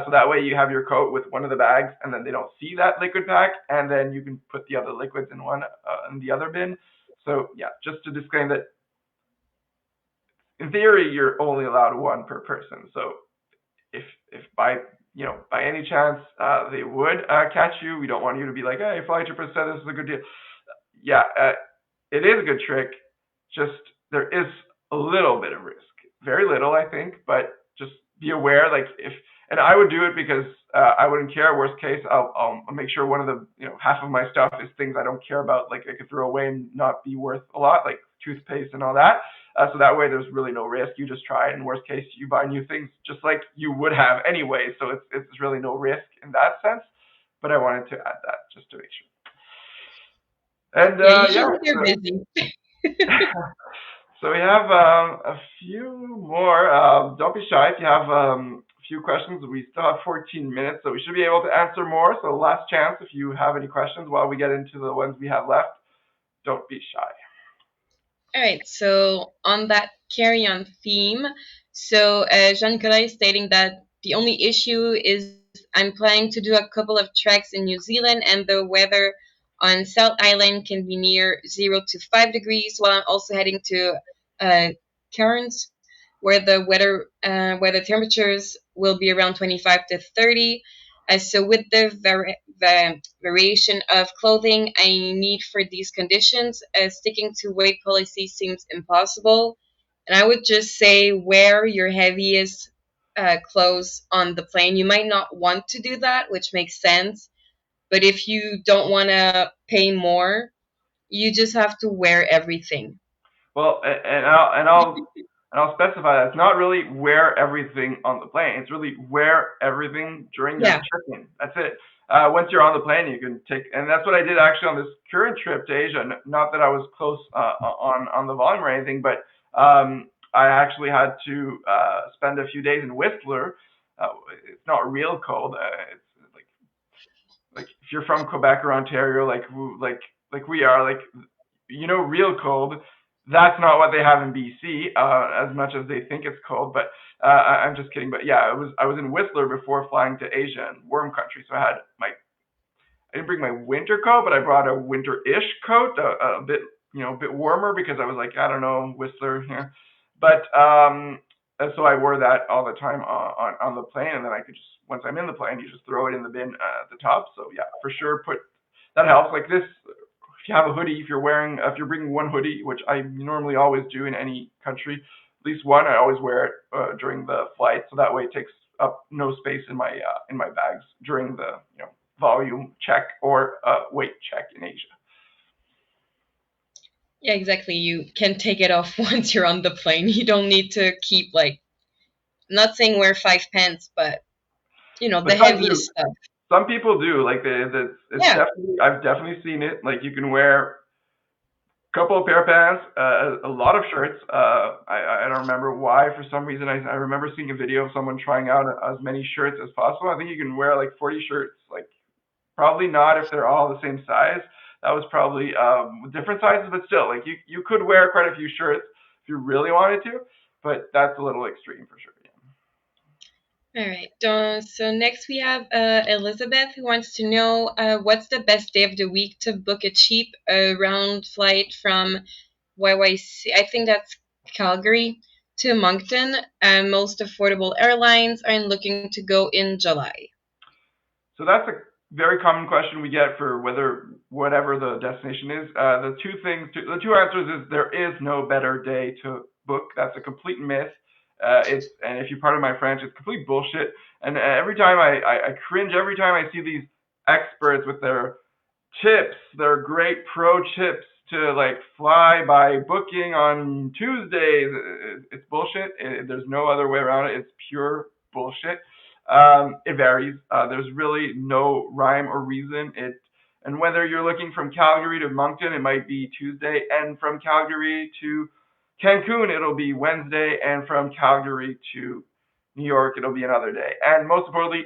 So that way you have your coat with one of the bags, and then they don't see that liquid pack, and then you can put the other liquids in one in the other bin. So yeah, just to disclaim that in theory you're only allowed one per person. So if by any chance they would catch you, we don't want you to be like, hey, Flytripper said this is a good deal. Yeah, it is a good trick. Just there is a little bit of risk, very little, I think, but just be aware. Like and I would do it because I wouldn't care. Worst case, I'll make sure one of the half of my stuff is things I don't care about, like I could throw away and not be worth a lot, like toothpaste and all that. So that way, there's really no risk. You just try it, and worst case, you buy new things just like you would have anyway. So it's really no risk in that sense. But I wanted to add that just to make sure. And Yeah, usually they're busy. so we have a few more. Don't be shy if you have a few questions. We still have 14 minutes, so we should be able to answer more. So last chance if you have any questions while we get into the ones we have left. Don't be shy. All right, so on that carry-on theme, so Jean-Nicolas is stating that the only issue is I'm planning to do a couple of treks in New Zealand, and the weather on South Island can be near 0 to 5 degrees, while I'm also heading to Cairns, where the temperatures will be around 25 to 30. So with the variation of clothing I need for these conditions, sticking to weight policy seems impossible. And I would just say wear your heaviest clothes on the plane. You might not want to do that, which makes sense. But if you don't want to pay more, you just have to wear everything. Well, and I'll specify that it's not really wear everything on the plane. It's really wear everything during your Yeah. check-in. That's it. Once you're on the plane, you can take, and that's what I did actually on this current trip to Asia. Not that I was close on the volume or anything, but I actually had to spend a few days in Whistler. It's not real cold. It's like if you're from Quebec or Ontario, like we are, like real cold. That's not what they have in BC, as much as they think it's cold. But I'm just kidding. But yeah, I was in Whistler before flying to Asia and warm country, so I didn't bring my winter coat, but I brought a winter-ish coat, a bit a bit warmer because I was like, I don't know, Whistler here. But and so I wore that all the time on the plane, and then I could just once I'm in the plane, you just throw it in the bin at the top. So yeah, for sure, put that helps. Like this, if you have a hoodie, if you're bringing one hoodie, which I normally always do in any country, at least one, I always wear it during the flight, so that way it takes up no space in my bags during the volume check or weight check in Asia. Yeah, exactly. You can take it off once you're on the plane. You don't need to keep like, I'm not saying wear 5 pants, but But the some do. heaviest stuff. Some people do. Like it's Yeah. definitely I've definitely seen it. Like you can wear a couple of pair of pants, a lot of shirts. I don't remember why. For some reason, I remember seeing a video of someone trying out as many shirts as possible. I think you can wear like 40 shirts. Like probably not if they're all the same size. That was probably different sizes, but still, like you could wear quite a few shirts if you really wanted to, but that's a little extreme for sure. Yeah. All right. So next we have Elizabeth, who wants to know what's the best day of the week to book a cheap round flight from YYC, I think that's Calgary, to Moncton. Most affordable airlines are looking to go in July. So that's a very common question we get for whatever the destination is. The two answers is there is no better day to book. That's a complete myth. And if you pardon my French, it's complete bullshit. And every time I cringe every time I see these experts with their tips, their great pro tips to like fly by booking on Tuesdays. It's bullshit. There's no other way around it. It's pure bullshit. It varies. There's really no rhyme or reason. And whether you're looking from Calgary to Moncton, it might be Tuesday, and from Calgary to Cancun, it'll be Wednesday, and from Calgary to New York, it'll be another day. And most importantly,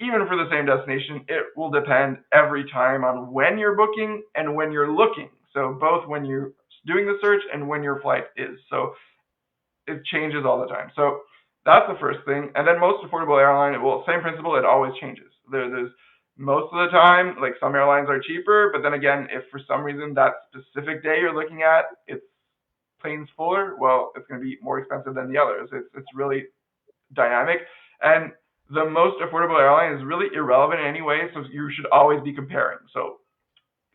even for the same destination, it will depend every time on when you're booking and when you're looking. So both when you're doing the search and when your flight is. So it changes all the time. So that's the first thing. And then most affordable airline, well, same principle, it always changes. There's most of the time, like some airlines are cheaper, but then again, if for some reason that specific day you're looking at, it's planes fuller, well, it's going to be more expensive than the others. It's really dynamic. And the most affordable airline is really irrelevant in any way, so you should always be comparing. So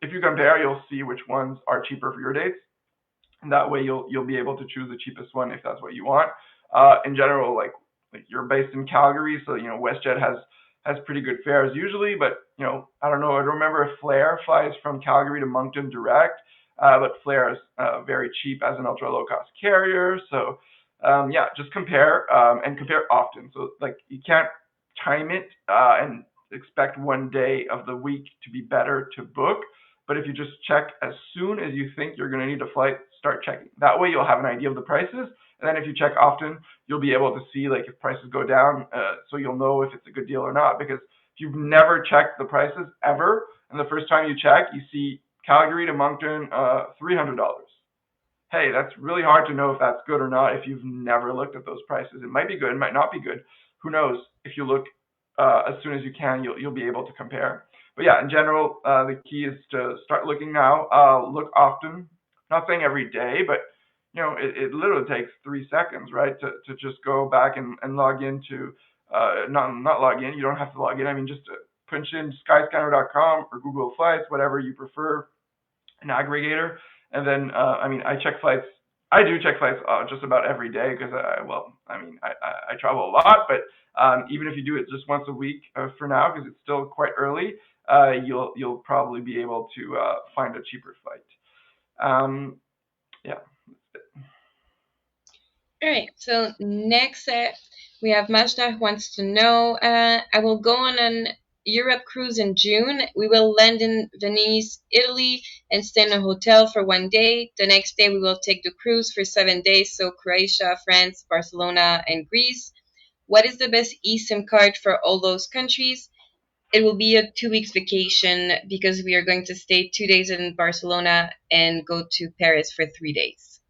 if you compare, you'll see which ones are cheaper for your dates, and that way you'll be able to choose the cheapest one if that's what you want. In general, like you're based in Calgary, so WestJet has pretty good fares usually, but I don't know. I don't remember if Flair flies from Calgary to Moncton direct, but Flair is very cheap as an ultra low cost carrier. So yeah, just compare and compare often. So like you can't time it and expect one day of the week to be better to book. But if you just check as soon as you think you're going to need a flight, start checking. That way you'll have an idea of the prices. And then if you check often, you'll be able to see like if prices go down, so you'll know if it's a good deal or not. Because if you've never checked the prices ever, and the first time you check, you see Calgary to Moncton, $300. Hey, that's really hard to know if that's good or not if you've never looked at those prices. It might be good, it might not be good. Who knows? If you look as soon as you can, you'll be able to compare. But yeah, in general, the key is to start looking now. Look often. Not saying every day, but it literally takes 3 seconds, right, to just go back and log into not log in. You don't have to log in. I mean, just to punch in skyscanner.com or Google Flights, whatever you prefer, an aggregator, and then I mean, I check flights. I do check flights just about every day because I travel a lot, but even if you do it just once a week for now, because it's still quite early, you'll probably be able to find a cheaper flight. Yeah. All right. So next, we have Majda who wants to know. I will go on an Europe cruise in June. We will land in Venice, Italy, and stay in a hotel for 1 day. The next day, we will take the cruise for 7 days. So, Croatia, France, Barcelona, and Greece. What is the best eSIM card for all those countries? It will be a 2 weeks vacation because we are going to stay 2 days in Barcelona and go to Paris for 3 days.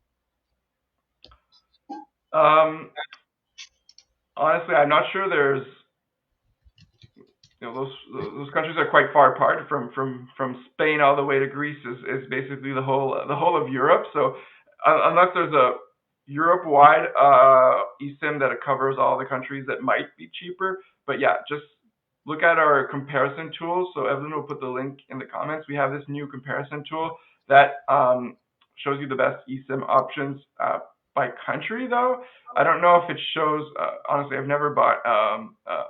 Um, Honestly, I'm not sure there's those countries are quite far apart from Spain all the way to Greece is basically the whole of Europe. So unless there's a Europe-wide eSIM that covers all the countries, that might be cheaper. But yeah, just look at our comparison tools. So Evelyn will put the link in the comments. We have this new comparison tool that shows you the best eSIM options by country, though. I don't know if it shows. Honestly, I've never bought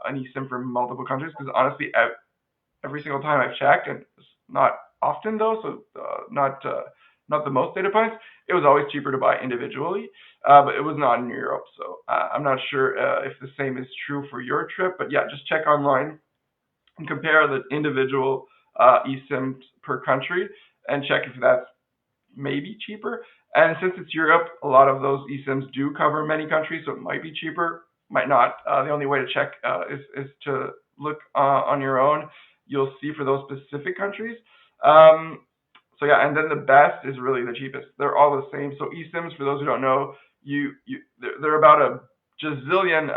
an eSIM for multiple countries because honestly, every single time I've checked, and it's not often though, so not the most data points. It was always cheaper to buy individually, but it was not in Europe. So I'm not sure if the same is true for your trip. But yeah, just check online and compare the individual eSIMs per country and check if that's maybe cheaper. And since it's Europe, a lot of those eSIMs do cover many countries, so it might be cheaper, might not. The only way to check is to look on your own. You'll see for those specific countries. So yeah, and then the best is really the cheapest. They're all the same. So eSIMs, for those who don't know, they're about a gazillion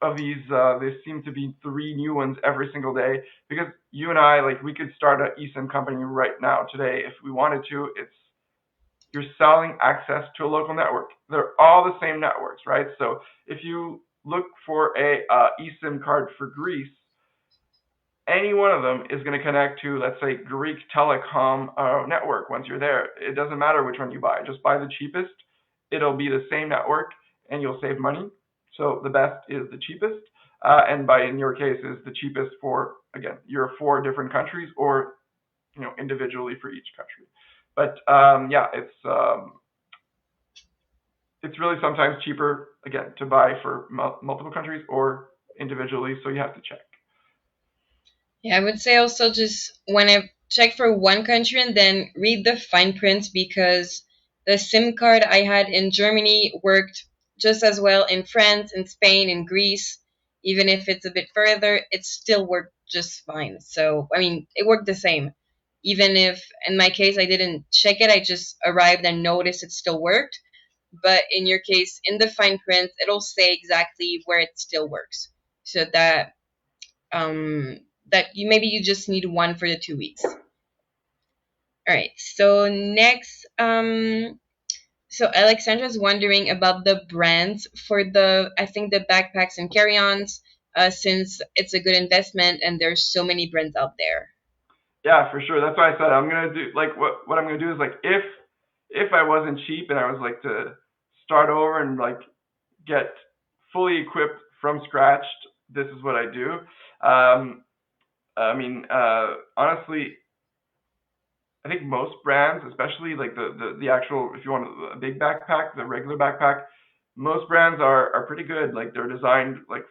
of these. There seem to be 3 new ones every single day because you and I, like, we could start an eSIM company right now today if we wanted to. You're selling access to a local network. They're all the same networks, right? So if you look for a eSIM card for Greece, any one of them is going to connect to, let's say, Greek Telecom network once you're there. It doesn't matter which one you buy. Just buy the cheapest. It'll be the same network, and you'll save money. So the best is the cheapest. And in your case, is the cheapest for, again, your 4 different countries or, individually for each country. But yeah, it's really sometimes cheaper, again, to buy for multiple countries or individually. So you have to check. Yeah, I would say also just when I check for one country and then read the fine print because the SIM card I had in Germany worked just as well in France, in Spain, in Greece. Even if it's a bit further, it still worked just fine. So, I mean, it worked the same. Even if in my case I didn't check it, I just arrived and noticed it still worked. But in your case, in the fine print, it'll say exactly where it still works. So um, that you just need one for the 2 weeks. All right. So next, so Alexandra's wondering about the brands for I think the backpacks and carry-ons, since it's a good investment and there's so many brands out there. Yeah, for sure. That's why I said I'm gonna do, like, what I'm gonna do is, like, if I wasn't cheap and I was like to start over and like get fully equipped from scratch, this is what I do. I mean, honestly, I think most brands, especially like the actual, if you want a big backpack, the regular backpack, most brands are pretty good. Like, they're designed like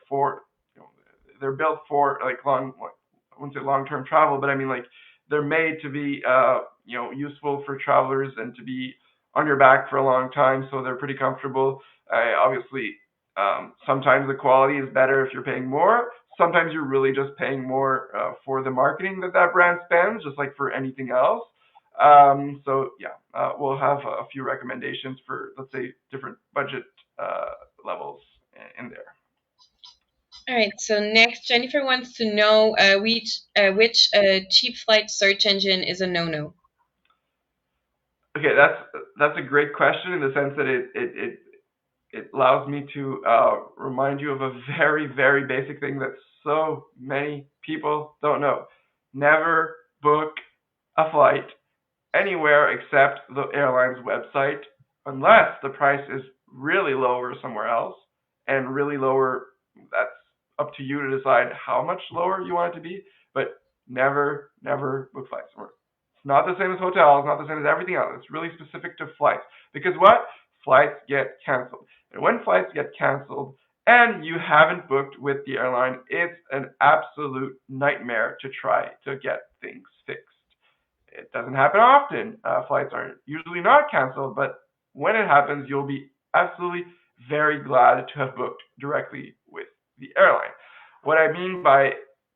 they're built for like I wouldn't say long-term travel, but I mean, like, they're made to be useful for travelers and to be on your back for a long time. So they're pretty comfortable. Obviously, sometimes the quality is better if you're paying more. Sometimes you're really just paying more for the marketing that brand spends, just like for anything else. So yeah, we'll have a few recommendations for, let's say, different budget levels in there. All right. So next, Jennifer wants to know which cheap flight search engine is a no-no. Okay, that's a great question in the sense that it allows me to remind you of a very, very basic thing that so many people don't know. Never book a flight anywhere except the airline's website unless the price is really lower somewhere else, and really lower, that's up to you to decide how much lower you want it to be. But never book flights. It's not the same as hotels, not the same as everything else. It's really specific to flights. Because what? Flights get canceled. And when flights get canceled, and you haven't booked with the airline, it's an absolute nightmare to try to get things fixed. It doesn't happen often. Flights are usually not canceled, but when it happens, you'll be absolutely very glad to have booked directly with the airline. What I mean by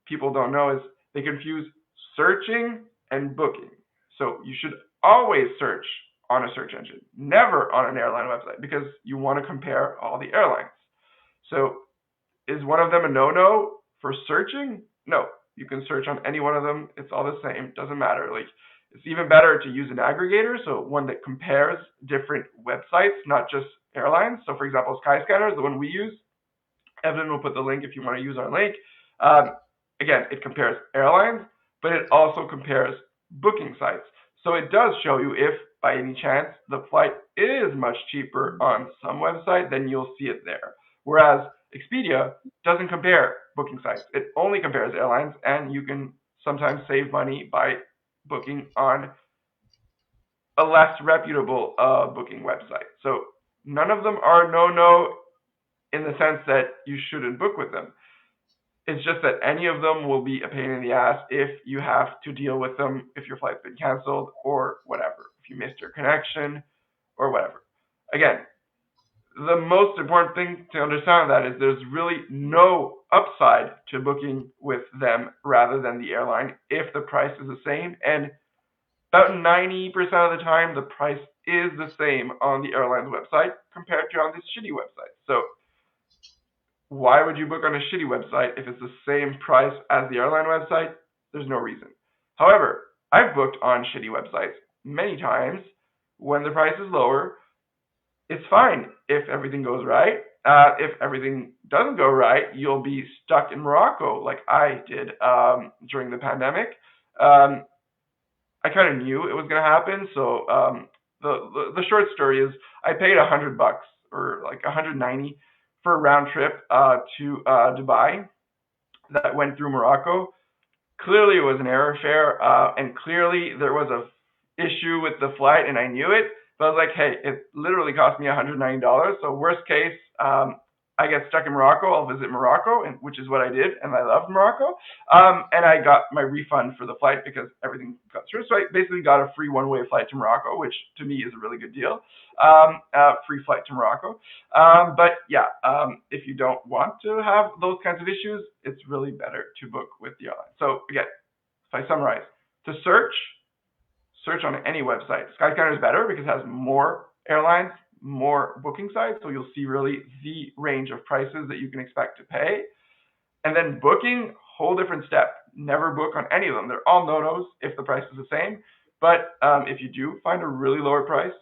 people don't know is they confuse searching and booking. So you should always search on a search engine, never on an airline website, because you want to compare all the airlines. So is one of them a no-no for searching? No, you can search on any one of them. It's all the same. Doesn't matter. Like it's even better to use an aggregator, so one that compares different websites, not just airlines. So for example, Skyscanner is the one we use. Evan will put the link if you want to use our link. Um, Again, it compares airlines, but it also compares booking sites. So it does show you if by any chance the flight is much cheaper on some website, then you'll see it there. Whereas Expedia doesn't compare booking sites. It only compares airlines, and you can sometimes save money by booking on a less reputable booking website. So none of them are no in the sense that you shouldn't book with them. It's just that any of them will be a pain in the ass if you have to deal with them if your flight's been canceled or whatever, if you missed your connection or whatever. Again, the most important thing to understand that is there's really no upside to booking with them rather than the airline if the price is the same. And about 90% of the time, the price is the same on the airline's website compared to on this shitty website. So why would you book on a shitty website if it's the same price as the airline website? There's no reason. However, I've booked on shitty websites many times when the price is lower. It's fine if everything goes right. If everything doesn't go right, you'll be stuck in Morocco like I did during the pandemic. Um, I kind of knew it was going to happen. So the short story is I paid $100 or like 190 for a round trip to Dubai that went through Morocco. Clearly, it was an error fare, and clearly there was a issue with the flight, and I knew it. But I was like, hey, it literally cost me $190. So worst case, I get stuck in Morocco. I'll visit Morocco, and which is what I did, and I loved Morocco. And I got my refund for the flight because everything got through. So I basically got a free one-way flight to Morocco, which to me is a really good deal. Free flight to Morocco. But yeah, if you don't want to have those kinds of issues, it's really better to book with the airline. So again, if I summarize, to search on any website. Skyscanner is better because it has more airlines, more booking sites, so you'll see really the range of prices that you can expect to pay. And then booking, whole different step. Never book on any of them. They're all no-nos if the price is the same. But if you do find a really lower price,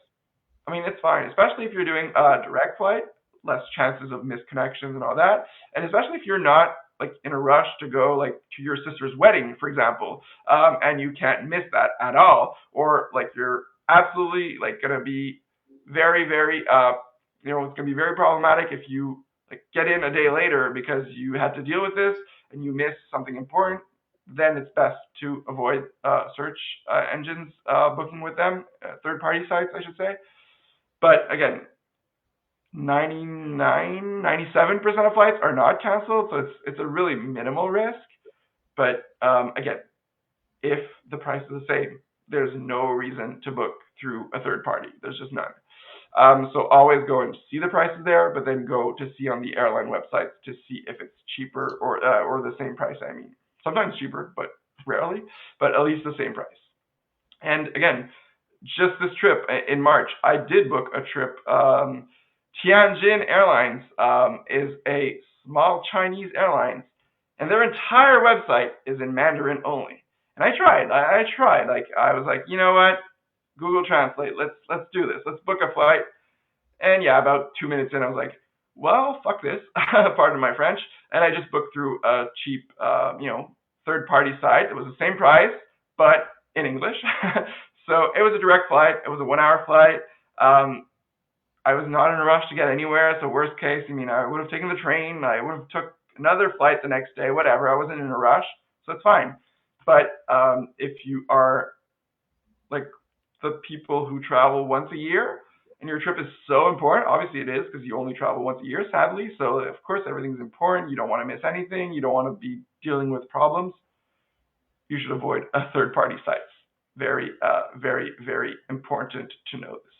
I mean, it's fine, especially if you're doing a direct flight, less chances of misconnections and all that. And especially if you're not like in a rush to go like to your sister's wedding, for example, and you can't miss that at all, or like you're absolutely like gonna be very, it's gonna be very problematic if you like get in a day later because you had to deal with this and you miss something important. Then it's best to avoid search engines booking with them, third-party sites, I should say. But again, 97% of flights are not canceled, so it's a really minimal risk. But again, if the price is the same, there's no reason to book through a third party. There's just none. So always go and see the prices there, but then go to see on the airline websites to see if it's cheaper or the same price. I mean, sometimes cheaper, but rarely, but at least the same price. And again, just this trip in March, I did book a trip. Tianjin Airlines is a small Chinese airline, and their entire website is in Mandarin only. And I tried. I tried. Like I was like, you know what? Google Translate. Let's do this. Let's book a flight. And yeah, about 2 minutes in, I was like, well, fuck this. Pardon my French. And I just booked through a cheap, third-party site. It was the same price, but in English. So it was a direct flight. It was a 1-hour flight. I was not in a rush to get anywhere. So worst case, I mean, I would have taken the train. I would have took another flight the next day, whatever. I wasn't in a rush, so it's fine. But if you are like the people who travel once a year and your trip is so important. Obviously, it is because you only travel once a year, sadly. So of course, everything's important. You don't want to miss anything. You don't want to be dealing with problems. You should avoid third-party sites. Very, very, very important to know this.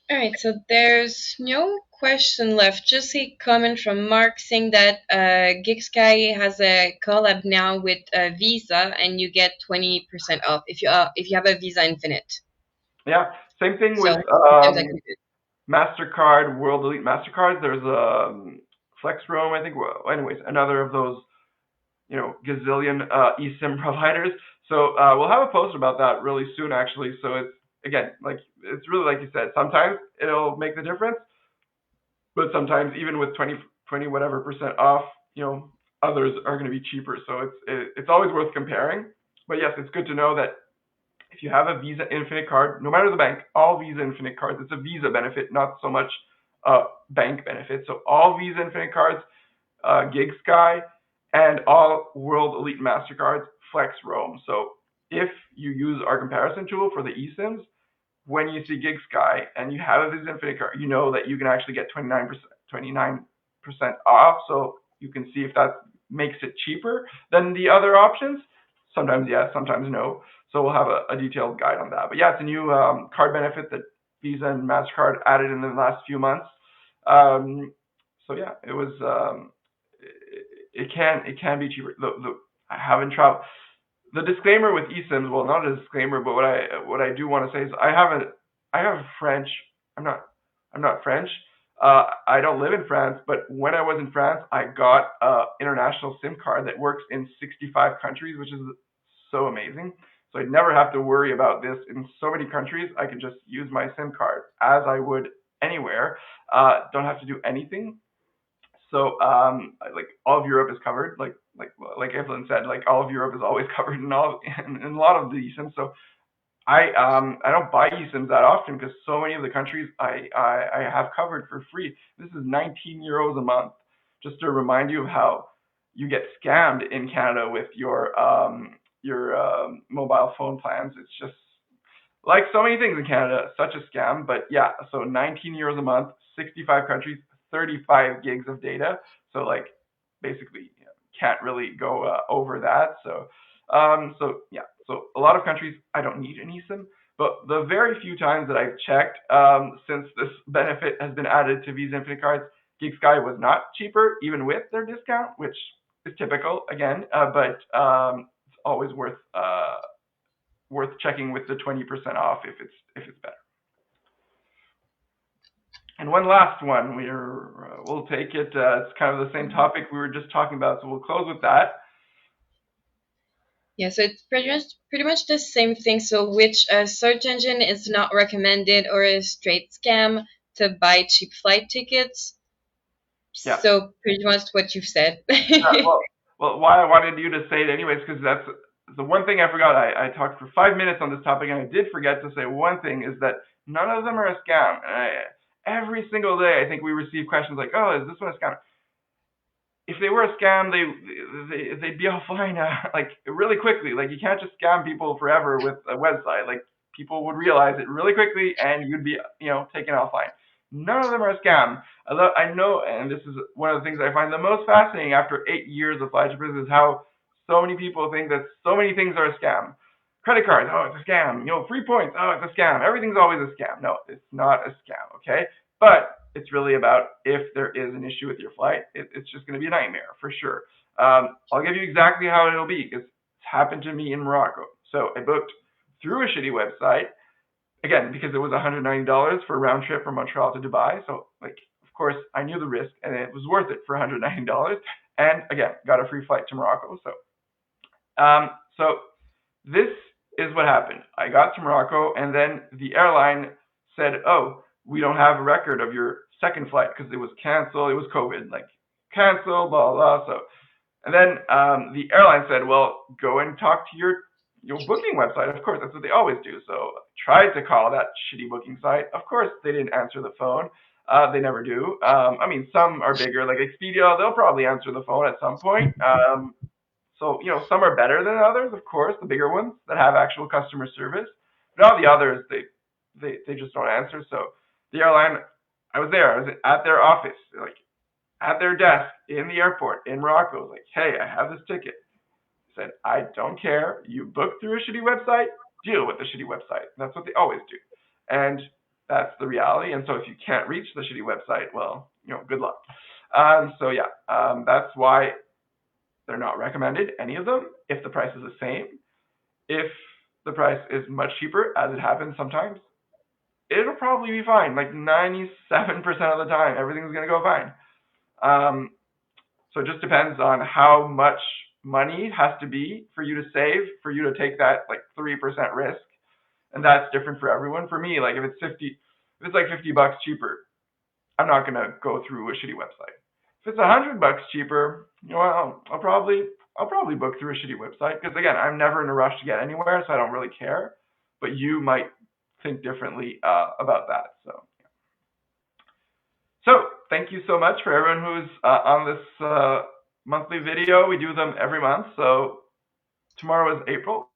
All right, so there's no question left. Just a comment from Mark saying that GigSky has a collab now with Visa, and you get 20% off if you have a Visa Infinite. Yeah, same thing So with items included. Mastercard, World Elite Mastercards. There's Flex Roam, I think. Well, anyways, another of those gazillion eSIM providers. So we'll have a post about that really soon, actually. So it's again, like it's really like you said. Sometimes it'll make the difference, but sometimes even with 20 whatever percent off, others are going to be cheaper. So it's always worth comparing. But yes, it's good to know that if you have a Visa Infinite card, no matter the bank, all Visa Infinite cards, it's a Visa benefit, not so much bank benefit. So all Visa Infinite cards, GigSky, and all World Elite Mastercards, Flex Roam. So if you use our comparison tool for the eSIMs, when you see GigSky and you have a Visa Infinite card, you know that you can actually get 29% off. So you can see if that makes it cheaper than the other options. Sometimes yes, sometimes no. So we'll have a detailed guide on that. But yeah, it's a new card benefit that Visa and MasterCard added in the last few months. So yeah, it was. It can be cheaper. I haven't traveled. The disclaimer with eSIMs, well, not a disclaimer, but what I do want to say is I have French. I'm not French. I don't live in France, but when I was in France, I got an international SIM card that works in 65 countries, which is so amazing. So I'd never have to worry about this in so many countries. I could just use my SIM card as I would anywhere. Don't have to do anything. So like all of Europe is covered. Like Evelyn said, like all of Europe is always covered in a lot of the eSIMs. So I don't buy eSIMs that often because so many of the countries I have covered for free. This is 19 euros a month. Just to remind you of how you get scammed in Canada with your mobile phone plans. It's just like so many things in Canada, such a scam. But yeah, so 19 euros a month, 65 countries, 35 gigs of data. So like basically can't really go over that. So yeah, so a lot of countries I don't need an eSIM, but the very few times that I've checked since this benefit has been added to Visa Infinite cards, GigSky was not cheaper even with their discount, which is typical again, but it's always worth checking with the 20% off if it's better. And one last one, we'll take it. It's kind of the same topic we were just talking about, so we'll close with that. Yeah, so it's pretty much the same thing. So which search engine is not recommended or a straight scam to buy cheap flight tickets? Yeah. So pretty much what you've said. Well, why I wanted you to say it anyways, because that's the one thing I forgot. I talked for 5 minutes on this topic, and I did forget to say one thing is that none of them are a scam. Every single day, I think we receive questions like, "Oh, is this one a scam?" If they were a scam, they'd be offline like really quickly. Like you can't just scam people forever with a website. Like people would realize it really quickly, and you'd be taken offline. None of them are a scam. I know, and this is one of the things I find the most fascinating after 8 years of flight business is how so many people think that so many things are a scam. Credit cards, oh, it's a scam. Free points, oh, it's a scam. Everything's always a scam. No, it's not a scam, okay? But it's really about if there is an issue with your flight, it's just going to be a nightmare for sure. I'll give you exactly how it'll be because it's happened to me in Morocco. So I booked through a shitty website, again, because it was $190 for a round trip from Montreal to Dubai. So, like, of course, I knew the risk and it was worth it for $190. And again, got a free flight to Morocco. So this is what happened. I got to Morocco and then the airline said, "Oh, we don't have a record of your second flight because it was canceled. It was COVID, like canceled, blah, blah." So, and then the airline said, "Well, go and talk to your booking website." Of course, that's what they always do. So I tried to call that shitty booking site. Of course, they didn't answer the phone. They never do. I mean, some are bigger, like Expedia. They'll probably answer the phone at some point. So, some are better than others, of course, the bigger ones that have actual customer service. But all the others, they just don't answer. So the airline, I was there. I was at their office, like at their desk in the airport in Morocco. I was like, hey, I have this ticket. I said, I don't care. You book through a shitty website, deal with the shitty website. That's what they always do. And that's the reality. And so if you can't reach the shitty website, well, good luck. So yeah, that's why they're not recommended, any of them, if the price is the same. If the price is much cheaper, as it happens sometimes, it'll probably be fine. Like 97% of the time, everything's going to go fine. So it just depends on how much money has to be for you to save, for you to take that like 3% risk. And that's different for everyone. For me, like if it's like $50 cheaper, I'm not going to go through a shitty website. If it's $100 cheaper, I'll probably book through a shitty website, because again, I'm never in a rush to get anywhere, so I don't really care. But you might think differently about that. So thank you so much for everyone who's on this monthly video. We do them every month. So tomorrow is April.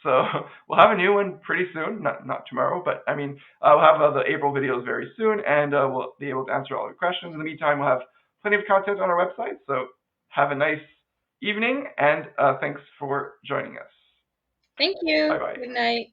So we'll have a new one pretty soon. Not tomorrow, but I mean, we'll have the April videos very soon, and we'll be able to answer all your questions. In the meantime, we'll have plenty of content on our website. So have a nice evening, and thanks for joining us. Thank you. Bye-bye. Good night.